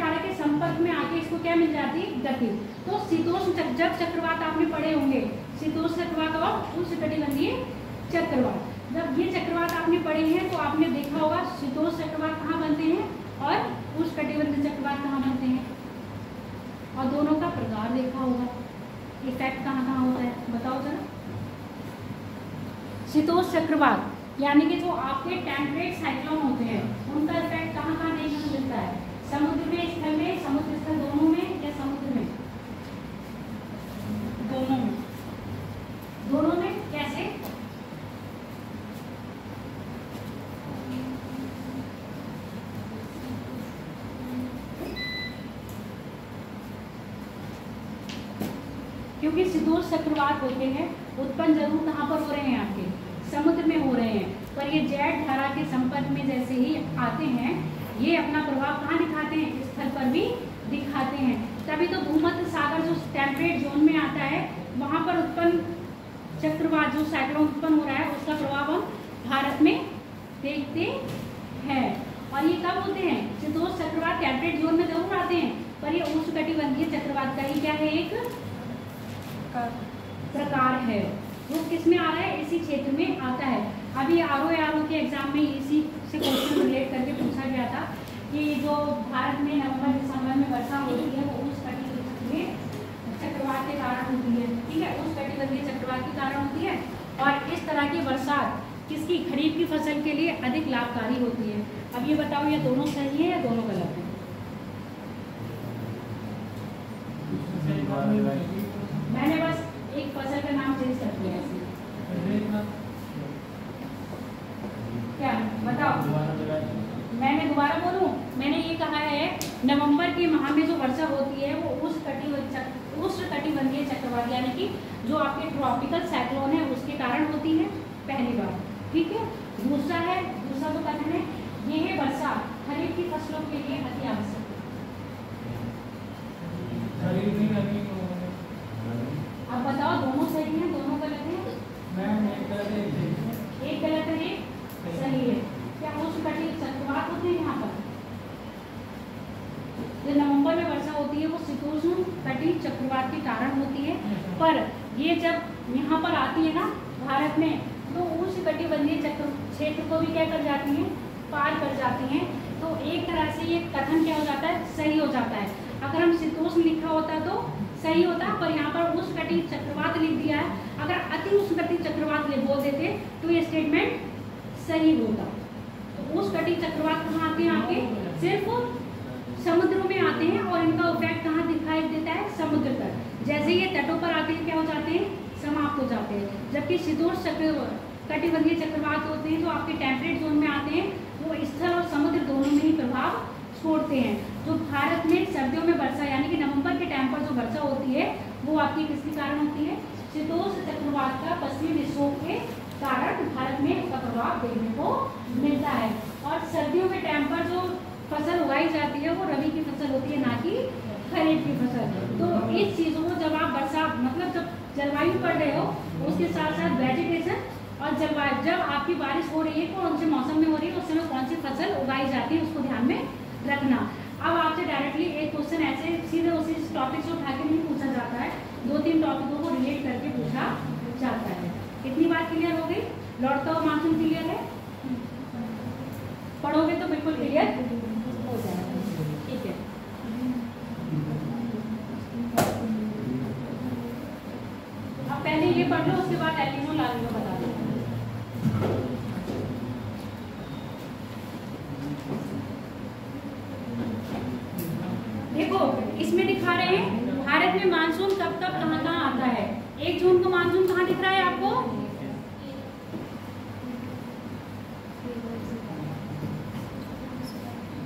Speaker 1: धारा के संपर्क में आके इसको क्या मिल जाती है, गति। तो शीतोष्ण जब चक्रवात आपने पढ़े होंगे, शीतोष्ण चक्रवात और उष्णकटिबंधीय चक्रवात, जब ये चक्रवात आपने पढ़े हैं तो आपने देखा होगा शीतोष्ण चक्रवात कहाँ बनते हैं और उष्णकटिबंधीय चक्रवात कहाँ बनते हैं, और दोनों का प्रकार देखा होगा, इफेक्ट कहाँ कहाँ होता है, बताओ जरा। शीतोष्ण चक्रवात यानी कि जो आपके टेम्परेट साइक्लोन होते हैं उनका इफेक्ट कहाँ कहाँ देखने को मिलता है, समुद्र में, स्थल में, समुद्र स्थल दोनों में या समुद्र में, दोनों में कैसे, क्योंकि शीतोष्ण चक्रवात होते हैं उत्पन्न जरूर कहाँ पर हो रहे हैं, आपके समुद्र में हो रहे हैं, पर ये जेट धारा के संपर्क में जैसे ही आते हैं ये अपना प्रभाव कहाँ दिखाते हैं, स्थल पर भी दिखाते हैं। तभी तो भूमध्य सागर जो टेम्परेट जोन में आता है वहाँ पर उत्पन्न चक्रवात जो साइक्लोन उत्पन्न हो रहा है उसका प्रभाव हम भारत में देखते हैं। और ये कब होते हैं, शीतोष्ण चक्रवात टेम्परेट जोन में जरूर आते हैं, पर ये उष्णकटिबंधीय चक्रवात का ही क्या है, एक प्रकार है। वो किस में आ रहा है, इसी क्षेत्र में आता है। अभी आरओ के एग्जाम में इसी से क्वेश्चन रिलेट करके पूछा गया था कि जो भारत में नवंबर दिसंबर में वर्षा होती है वो उष्णकटिबंधीय चक्रवात के कारण होती है, ठीक है, उष्णकटिबंधीय चक्रवात के कारण होती है। और इस तरह की बरसात किसकी, खरीफ की फसल के लिए अधिक लाभकारी होती है। अब ये बताओ ये दोनों सही है या दोनों गलत है? मैंने बस एक फसल का नाम चेंज कर दिया है। क्या बताओ, मैंने दोबारा बोलूं, मैंने ये कहा है नवंबर के माह में जो वर्षा होती है वो उष्णकटिबंधीय चक्रवात यानी कि जो आपके ट्रॉपिकल साइक्लोन है उसके कारण होती है, पहली बार, ठीक है। दूसरा जो कथन है ये है वर्षा खरीफ की फसलों के लिए अति आवश्यक। अब बताओ दोनों सही है दोनों गलत है? एक गलत है एक सही है। क्या उष्णकटिबंधीय चक्रवात होते हैं यहाँ पर? जो नवंबर में वर्षा होती है वो शीतोष्ण कटिबंधीय चक्रवात के कारण होती है, पर ये जब यहाँ पर आती है ना भारत में तो उष्णकटिबंधीय क्षेत्र को भी क्या कर जाती हैं, पार कर जाती हैं। तो एक तरह से ये कथन क्या हो जाता है, सही हो जाता है। अगर हम शीतोष्ण लिखा होता तो सही होता, पर यहाँ पर उष्णकटिबंधीय चक्रवात लिख दिया है। अगर अति उष्णकटिबंधीय चक्रवात बोल देते तो ये स्टेटमेंट सही होता। तो उष्णकटिबंधीय चक्रवात कहाँ आते हैं आपके, सिर्फ समुद्रों में आते हैं और इनका इफेक्ट कहाँ दिखाई देता है, समुद्र तक। जैसे ये तटों पर आते हैं क्या हो जाते हैं, समाप्त हो जाते हैं। जबकि शीतोष्ण कटिबंधीय चक्रवात होते हैं जो आपके टेम्परेट जोन में आते हैं वो स्थल और समुद्र दोनों में ही प्रभाव छोड़ते हैं। जो भारत में सर्दियों में वर्षा यानी कि नवंबर के टाइम पर जो वर्षा होती है वो आपकी किसके कारण होती है, शीतोष्ण चक्रवात का पश्चिमी विक्षोभ के कारण भारत में उसका प्रभाव देखने को मिलता है। और सर्दियों के टाइम पर जो फसल उगाई जाती है वो रबी की फसल होती है, ना कि खरीफ की फसल। तो इस चीज़ों को जब आप वर्षा मतलब जब जलवायु पढ़ रहे हो उसके साथ साथ वेजिटेशन और जलवायु जब आपकी बारिश हो रही है कौन से मौसम में हो रही है उस समय कौन सी फसल उगाई जाती है उसको ध्यान में रखना। अब आपसे डायरेक्टली एक क्वेश्चन ऐसे सीधे उसी टॉपिक से उठा के नहीं पूछा जाता है, 2-3 टॉपिकों को रिलेट करके पूछा जाता है। कितनी बात क्लियर हो गई? लौटता हुआ मानसून क्लियर है? पढ़ोगे तो बिल्कुल क्लियर हो जाएगा, ठीक है। अब पहले ये पढ़ लो उसके बाद एलिनो लालिनो बता दो। देखो इसमें दिखा रहे हैं भारत में मानसून कब कब कहाँ कहाँ आता है। 1 जून को मानसून कहाँ दिख रहा है आपको?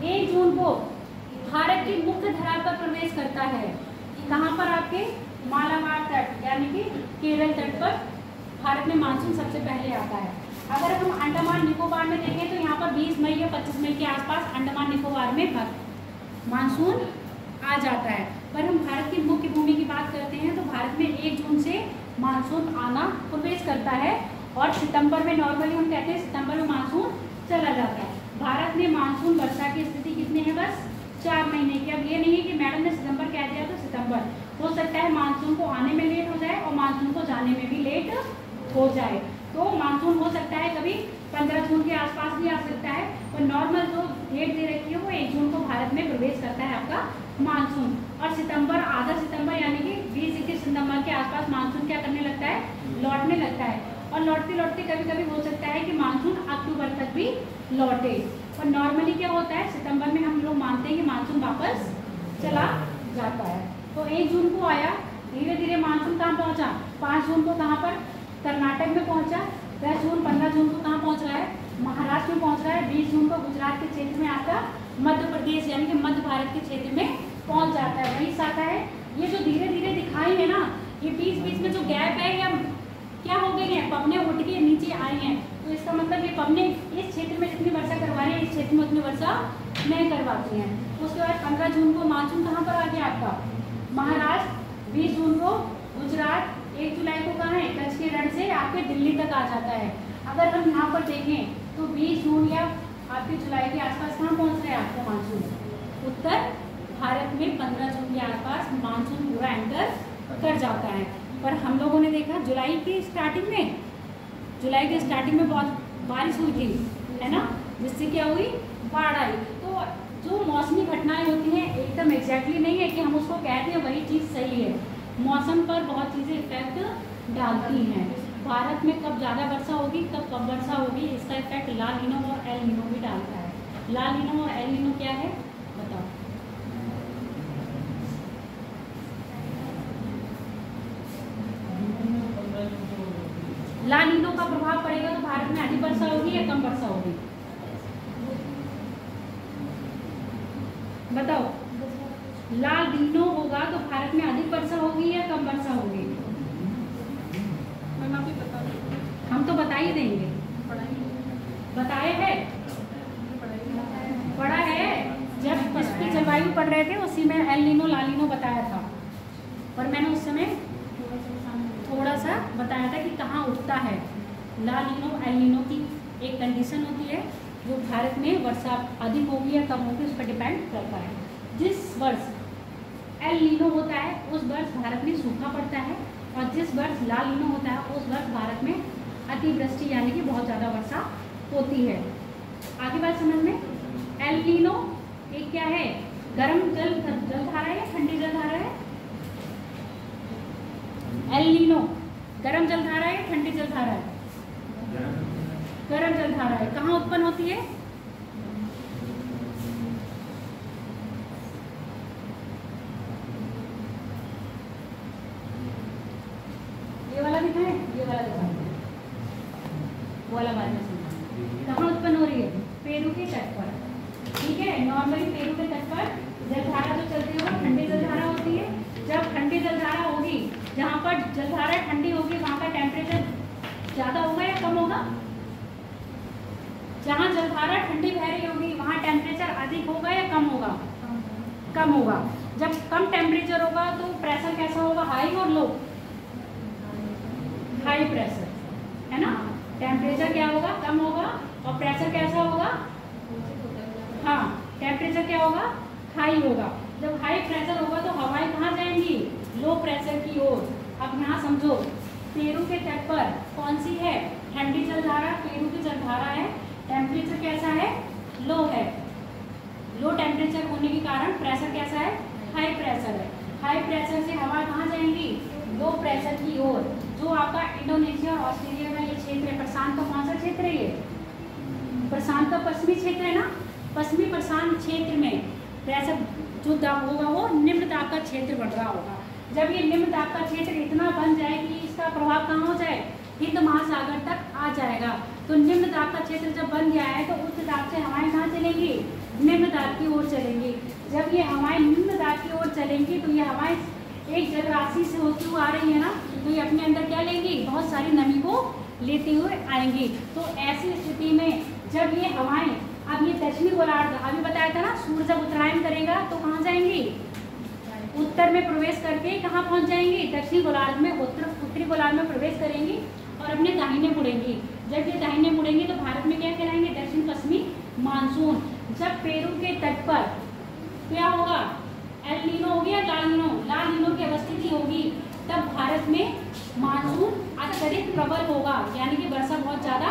Speaker 1: एक जून को भारत की मुख्य धारा पर प्रवेश करता है। कहाँ पर आपके मालाबार तट यानी कि केरल तट पर भारत में मानसून सबसे पहले आता है। अगर हम अंडमान निकोबार में देखें तो यहाँ पर 20 मई या 25 मई के आसपास अंडमान निकोबार में मानसून आ जाता है। पर हम भारत की मुख्य भूमि की बात करते हैं तो भारत में 1 जून से मानसून आना प्रवेश करता है और सितंबर में नॉर्मली हम कहते हैं सितंबर में मानसून चला जाता है। भारत में मानसून वर्षा की स्थिति कितनी है? बस 4 महीने की। अब ये नहीं है कि मैडम ने सितंबर कह दिया तो सितंबर, हो सकता है मानसून को आने में लेट हो जाए और मानसून को जाने में भी लेट हो जाए। तो मानसून हो सकता है कभी 15 जून के आसपास भी आ सकता है, और नॉर्मल जो डेट दे रखी है वो 1 जून को भारत में प्रवेश करता है आपका मानसून। और सितंबर आधा सितंबर यानी कि 20-21 सितंबर के आसपास मानसून क्या करने लगता है? लौटने लगता है। और लौटते लौटते कभी कभी हो सकता है कि मानसून अक्टूबर तक भी लौटे। और नॉर्मली क्या होता है सितंबर में हम लोग मानते हैं कि मानसून वापस चला जाता है। तो 1 जून को आया, धीरे धीरे मानसून कहाँ पहुँचा? 5 जून को कहाँ पर? कर्नाटक में पहुँचा। 10 जून 15 जून को कहाँ पहुँच रहा है? महाराष्ट्र में पहुँच रहा है। 20 जून को गुजरात के क्षेत्र में आता, मध्य प्रदेश यानी कि मध्य भारत के क्षेत्र में पहुँच जाता है, वहीं से आता है। ये जो धीरे धीरे दिखाई है ना, ये बीच बीच में जो गैप है या क्या हो गई है, पवने उठ के नीचे आई हैं, इसका मतलब ये पबने इस क्षेत्र में जितनी वर्षा करवा रही है इस क्षेत्र में उतनी वर्षा नहीं करवाती हैं। उसके बाद 15 जून को मानसून कहाँ पर आ गया आपका? महाराष्ट्र। 20 जून को गुजरात। 1 जुलाई को कहाँ है? कच्छ के रण से आपके दिल्ली तक आ जाता है। अगर हम यहाँ पर देखें तो 20 जून या आपके जुलाई के आसपास कहाँ पहुँच रहे हैं आपका मानसून? उत्तर भारत में 15 जून के आसपास मानसून पूरा एंटर कर जाता है। पर हम लोगों ने देखा जुलाई के स्टार्टिंग में बहुत बारिश हुई थी, है ना, जिससे क्या हुई? बाढ़ आई। तो जो मौसमी घटनाएं होती हैं एकदम एग्जैक्टली नहीं है कि हम उसको कहते हैं वही चीज़ सही है। मौसम पर बहुत चीज़ें इफेक्ट डालती हैं। भारत में कब ज़्यादा वर्षा होगी, कब कम वर्षा होगी, इसका इफेक्ट ला नीनो और एल नीनो भी डालता है। ला नीनो और एल नीनो क्या है बताओ? ला नीनो का प्रभाव पड़ेगा तो भारत में अधिक वर्षा होगी या कम वर्षा होगी? बताओ। ला नीनो होगा तो भारत में अधिक वर्षा होगी या कम वर्षा होगी?
Speaker 2: मैम आप ही बता दो।
Speaker 1: हम तो बता ही देंगे। बताए है? पढ़ा है। जब इसकी जलवायु पढ़ रहे थे उसी में एल नीनो ला नीनो बताया था, और मैंने उस समय थोड़ा सा बताया था कि कहाँ उठता है। ला नीनो एल नीनो की एक कंडीशन होती है जो भारत में वर्षा अधिक होगी या कम होगी उस पर डिपेंड करता है। जिस वर्ष एल नीनो होता है उस वर्ष भारत में सूखा पड़ता है, और जिस वर्ष ला नीनो होता है उस वर्ष भारत में अतिवृष्टि यानी कि बहुत ज़्यादा वर्षा होती है। आगे बात समझ में? एल नीनो एक क्या है? गर्म जलधारा है या ठंडी जलधारा है? एल नीनो गर्म जलधारा है या ठंडी जलधारा है? गर्म जलधारा है। कहाँ उत्पन्न होती है? ये वाला दिखाएं, ये वाला दिखाएं, वो वाला बाद में समझाएं। कहाँ उत्पन्न हो रही है? पेरू के तट पर। ठीक है, नॉर्मली पेरू के तट पर जलधारा जो चलती है वो ठंडी जलधारा होती है। जब ठंडी जलधारा होगी, जहाँ पर जलधारा ठंडी होगी वहाँ का टेम्परेचर ज़्यादा होगा या कम होगा? जहाँ जलधारा ठंडी बह रही होगी वहाँ टेम्परेचर अधिक होगा या कम होगा? कम होगा। जब कम टेम्परेचर होगा तो प्रेशर कैसा होगा? हाई और लो? हाई प्रेशर, है ना। टेम्परेचर क्या होगा? कम होगा। और प्रेशर कैसा होगा? हाँ, टेम्परेचर क्या होगा? हाई होगा। जब हाई प्रेशर होगा तो हवाएं कहाँ जाएंगी? लो प्रेशर की ओर। अब यहाँ समझो, पेरू के तट पर कौन सी है? ठंडी जलधारा पेरू की जलधारा है। टेम्परेचर कैसा है? लो है। लो टेम्परेचर होने के कारण प्रेशर कैसा है? हाई प्रेशर है। हाई प्रेशर से हवा कहाँ जाएंगी? लो प्रेशर की ओर। जो आपका इंडोनेशिया और ऑस्ट्रेलिया का ये क्षेत्र है, प्रशांत का कौन सा क्षेत्र है? ये प्रशांत का पश्चिमी क्षेत्र है ना। पश्चिमी प्रशांत क्षेत्र में प्रेशर जो दाब होगा वो निम्न दाब का क्षेत्र बढ़ रहा होगा। जब ये निम्न दाब का क्षेत्र इतना बन जाए कि इसका प्रभाव कहाँ हो जाए? हिंद महासागर तक आ जाएगा। तो निम्न दाब का क्षेत्र जब बन गया है तो उच्च दाब से हवाएं कहाँ चलेंगी? निम्न दाब की ओर चलेंगी। जब ये हवाएं निम्न दाब की ओर चलेंगी तो ये हवाएं एक जल राशि से होती हुई आ रही है ना, तो ये अपने अंदर क्या लेंगी? बहुत सारी नमी को लेते हुए आएंगी। तो ऐसी स्थिति में जब ये हवाएं, अब ये दक्षिणी गोलार्ध अभी बताया था ना, सूर्य जब उत्तरायण करेगा तो कहाँ जाएंगी? उत्तर में प्रवेश करके कहाँ पहुँच जाएंगी? दक्षिणी गोलार्ध में, उत्तरी गोलार्ध में प्रवेश करेंगी और अपने दाहिने मुड़ेंगी। जब ये दाहिने मुड़ेंगी तो भारत में क्या कहलाएंगे? दक्षिण पश्चिमी मानसून। जब पेरू के तट पर क्या होगा? एल नीनो होगी या ला नीनो? ला नीनो की अवस्थिति होगी, तब भारत में मानसून अत्यधिक प्रबल होगा, यानी कि वर्षा बहुत ज़्यादा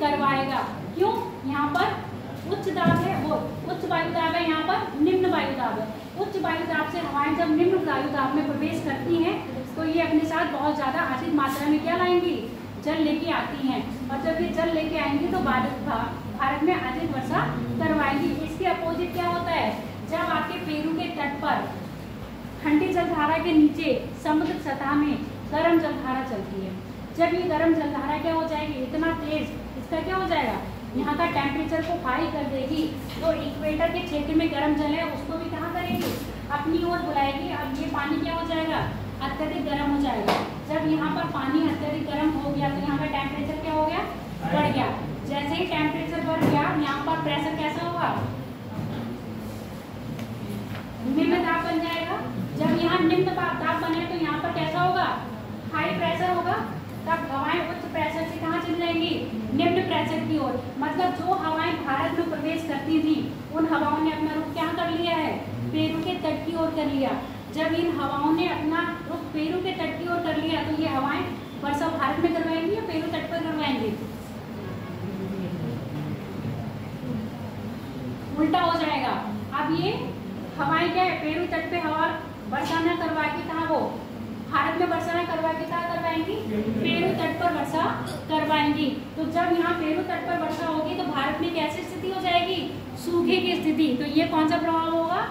Speaker 1: करवाएगा। क्यों? यहाँ पर उच्च दाब है, वो उच्च वायु दाब है, यहाँ पर निम्न वायु दाब है। उच्च वायु दाब से हवाएं जब निम्न वायु दाब में प्रवेश करती हैं तो ये अपने साथ बहुत ज़्यादा अधिक मात्रा में क्या लाएंगी? जल लेके आती हैं। और जब ये जल लेके आएंगी तो भारत में अधिक वर्षा करवाएंगी। इसके अपोजिट क्या होता है? जब आपके पेरू के तट पर ठंडी जलधारा के नीचे समुद्र सतह में गर्म जलधारा चलती है। जब ये गर्म जलधारा क्या हो जाएगी? इतना तेज, इसका क्या हो जाएगा? यहाँ का टेम्परेचर को हाई कर देगी। तो इक्वेटर के क्षेत्र में गर्म जल है उसको भी कहाँ करेगी? अपनी ओर बुलाएगी। अब ये पानी क्या हो जाएगा? अत्यधिक गर्म हो जाएगा। जब यहाँ पर पानी अत्यधिक गर्म हो गया तो यहाँ का टेम्परेचर क्या हो गया? बढ़ गया। मतलब जो हवाएं भारत में प्रवेश करती थी उन हवाओं ने अपना रुख क्या कर लिया है, पेरू के तट की ओर कर लिया। जब इन हवाओं ने अपना रुख पेरू के तट की ओर कर लिया तो ये हवाएं वर्षा भारत में करवाएंगी या पेरू तट पर करवाएंगी? उल्टा हो जाएगा। अब ये हवाएं क्या है, पेरू तट पे हवा वर्षा न करवा के कहाँ वो भारत में वर्षा न करवा के कहाँ करवाएंगी, पेरू तट पर वर्षा करवाएंगी। तो जब यहाँ पेरू तट पर वर्षा होगी तो भारत में कैसी स्थिति हो जाएगी, सूखे की स्थिति। तो ये कौन सा प्रभाव होगा,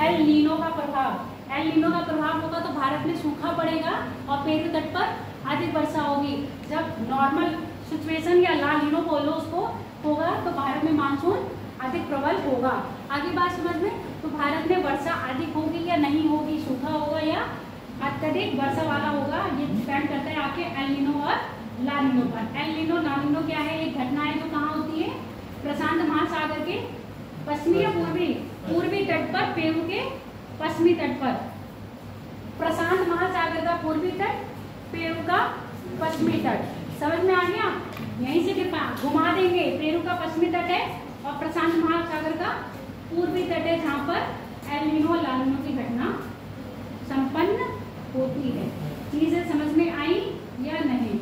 Speaker 1: एल नीनो का प्रभाव। एल नीनो का प्रभाव होगा तो भारत में सूखा पड़ेगा और पेरू तट पर अधिक वर्षा होगी। जब नॉर्मल सिचुएशन या ला नीनो बोलो उसको होगा तो भारत में मानसून अधिक प्रबल होगा। आगे बात समझ में, तो भारत में वर्षा अधिक होगी या नहीं होगी, सूखा होगा या अत्यधिक वर्षा वाला होगा, ये डिपेंड करता है आपके एल नीनो और ला नीनो पर। एल नीनो ला नीनो क्या है, एक घटना है जो कहाँ होती है, प्रशांत महासागर के पश्चिमी या पूर्वी तट पर, पेरू के पश्चिमी तट पर। प्रशांत महासागर का पूर्वी तट, पेरू का पश्चिमी तट। समझ में आ गया? यहीं से घुमा देंगे, पेरू का पश्चिमी तट है और प्रशांत महासागर का पूर्वी तट है जहाँ पर एल नीनो ला नीनो की घटना संपन्न होती है। चीजें समझ में आई या नहीं?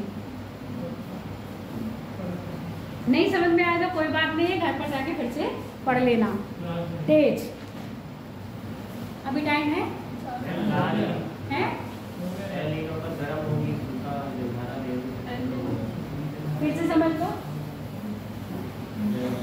Speaker 1: नहीं समझ में आया तो कोई बात नहीं है, घर पर जाके फिर से पढ़ लेना तेज। अभी टाइम है? फिर से समझ लो।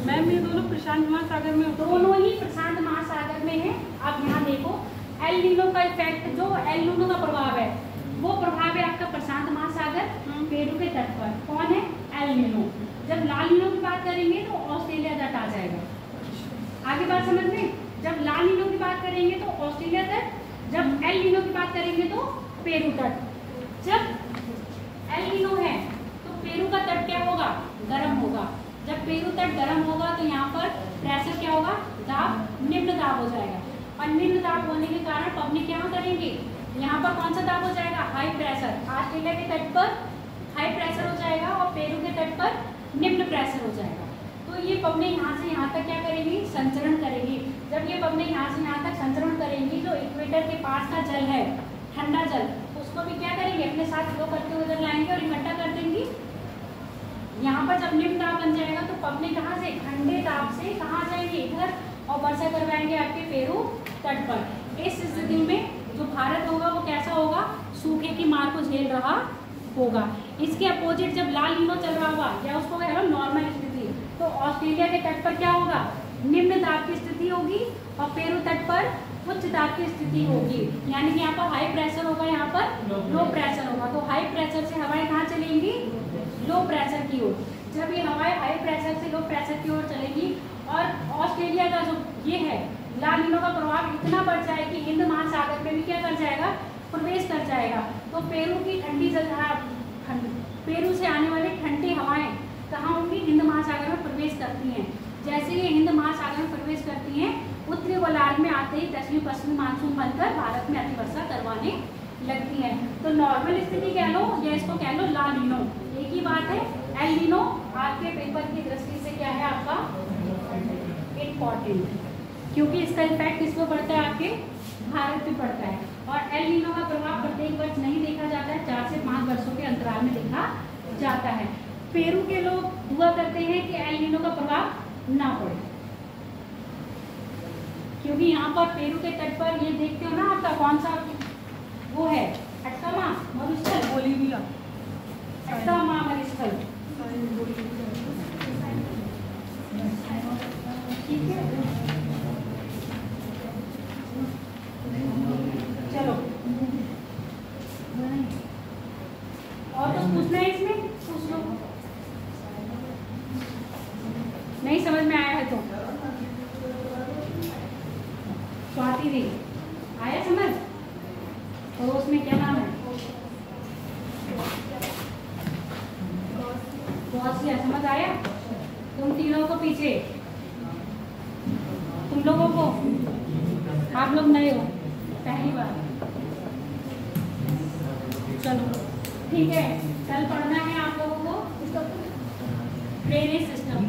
Speaker 2: मैम ये दोनों प्रशांत महासागर में,
Speaker 1: दोनों ही प्रशांत महासागर में है। अब यहाँ देखो एल नीनो का इफेक्ट, जो एल नीनो का प्रभाव है वो प्रभाव है आपका प्रशांत महासागर, पेरू के तट पर। कौन है, एल नीनो। जब ला नीनो की बात करेंगे तो ऑस्ट्रेलिया तट आ जाएगा। आगे बात समझ में, जब ला नीनो की बात करेंगे तो ऑस्ट्रेलिया तट, जब एल नीनो की बात करेंगे तो पेरू तट। जब एल नीनो है तो पेरू का तट क्या होगा, गर्म होगा। जब पेरू तट गर्म होगा तो यहाँ पर प्रेशर क्या होगा, दाब, निम्न दाब हो जाएगा। और निम्न दाब होने के कारण पब्लिक क्या करेंगे, यहाँ पर कौन सा दाब हो जाएगा, हाई प्रेशर। ऑस्ट्रेलिया के तट पर हाई प्रेशर हो जाएगा और पेरू के तट पर निम्न प्रेशर हो जाएगा। तो ये पब्लिक यहाँ से यहाँ तक क्या करेंगी, संचरण करेगी। जब ये पब्लिक यहाँ से यहाँ तक संचरण करेंगी, जो इक्वेटर के पास का जल है, ठंडा जल, उसको भी क्या करेंगे, अपने साथ फ्लो करते हुए उधर लाएंगे और इकट्ठा कर देंगी। यहाँ पर जब निम्न दाब बन जाएगा तो पब्लिक कहाँ से, ठंडे दाब से कहाँ जाएंगे, इधर, और वर्षा करवाएंगे आपके पेरू तट पर। इस स्थिति में जो भारत होगा वो कैसा होगा, सूखे की मार को झेल रहा होगा। इसके अपोजिट जब ला नीनो चल रहा होगा या उसको कह लो नॉर्मल स्थिति, तो ऑस्ट्रेलिया के तट पर क्या होगा, निम्न दाब की स्थिति होगी और पेरू तट पर उच्च दाब की स्थिति होगी। यानी कि यहाँ पर हाई प्रेशर होगा, यहाँ पर लो प्रेशर होगा। तो हाई प्रेशर से हवाएं कहाँ चलेंगी, लो प्रेशर की ओर। जब ये हवाएं हाई प्रेशर से लो प्रेशर की ओर चलेगी और ऑस्ट्रेलिया का जो ये है ला नीनो का प्रभाव इतना बढ़ जाए कि हिंद महासागर में भी क्या कर जाएगा, प्रवेश कर जाएगा। तो पेरू की ठंडी पेरू से आने वाली ठंडी हवाएं कहाँ होंगी, हिंद महासागर में प्रवेश करती हैं। जैसे ये हिंद महासागर में प्रवेश करती हैं, उत्तरी गोलार्ध में आते ही दक्षिणी पश्चिमी मानसून बनकर भारत में अतिवर्षा करवाने लगती है। तो नॉर्मल स्थिति कह लो या इसको कह लो ला नीनो, एक ही बात है। एल नीनो आपके पेपर की दृष्टि से क्या है आपका इम्पॉर्टेंट, क्योंकि इसका इफेक्ट किस पर पड़ता है, आपके भारत पे पड़ता है। और एल नीनो का प्रभाव प्रत्येक वर्ष नहीं देखा जाता है, 4 से 5 वर्षों के अंतराल में देखा जाता है। पेरू के लोग दुआ करते हैं कि एल नीनो का प्रभाव ना पड़े, क्योंकि यहाँ पर पेरू के तट पर ये देखते हो ना आपका कौन सा वो है, अट्टामा मरुस्थल,
Speaker 2: बोलीविया,
Speaker 1: अट्टामा मरुस्थल, ठीक है। चलो और तो पूछना है इसमें, पूछ लो। नहीं समझ में आया है तो स्वाति दी आया समझ, और उसमें क्या नाम है, गॉसिया, समझ आया? तुम तीनों को पीछे, तुम लोगों को, आप लोग नए हो पहली बार, चलो ठीक है। कल पढ़ना है आप लोगों को ड्रेनेज सिस्टम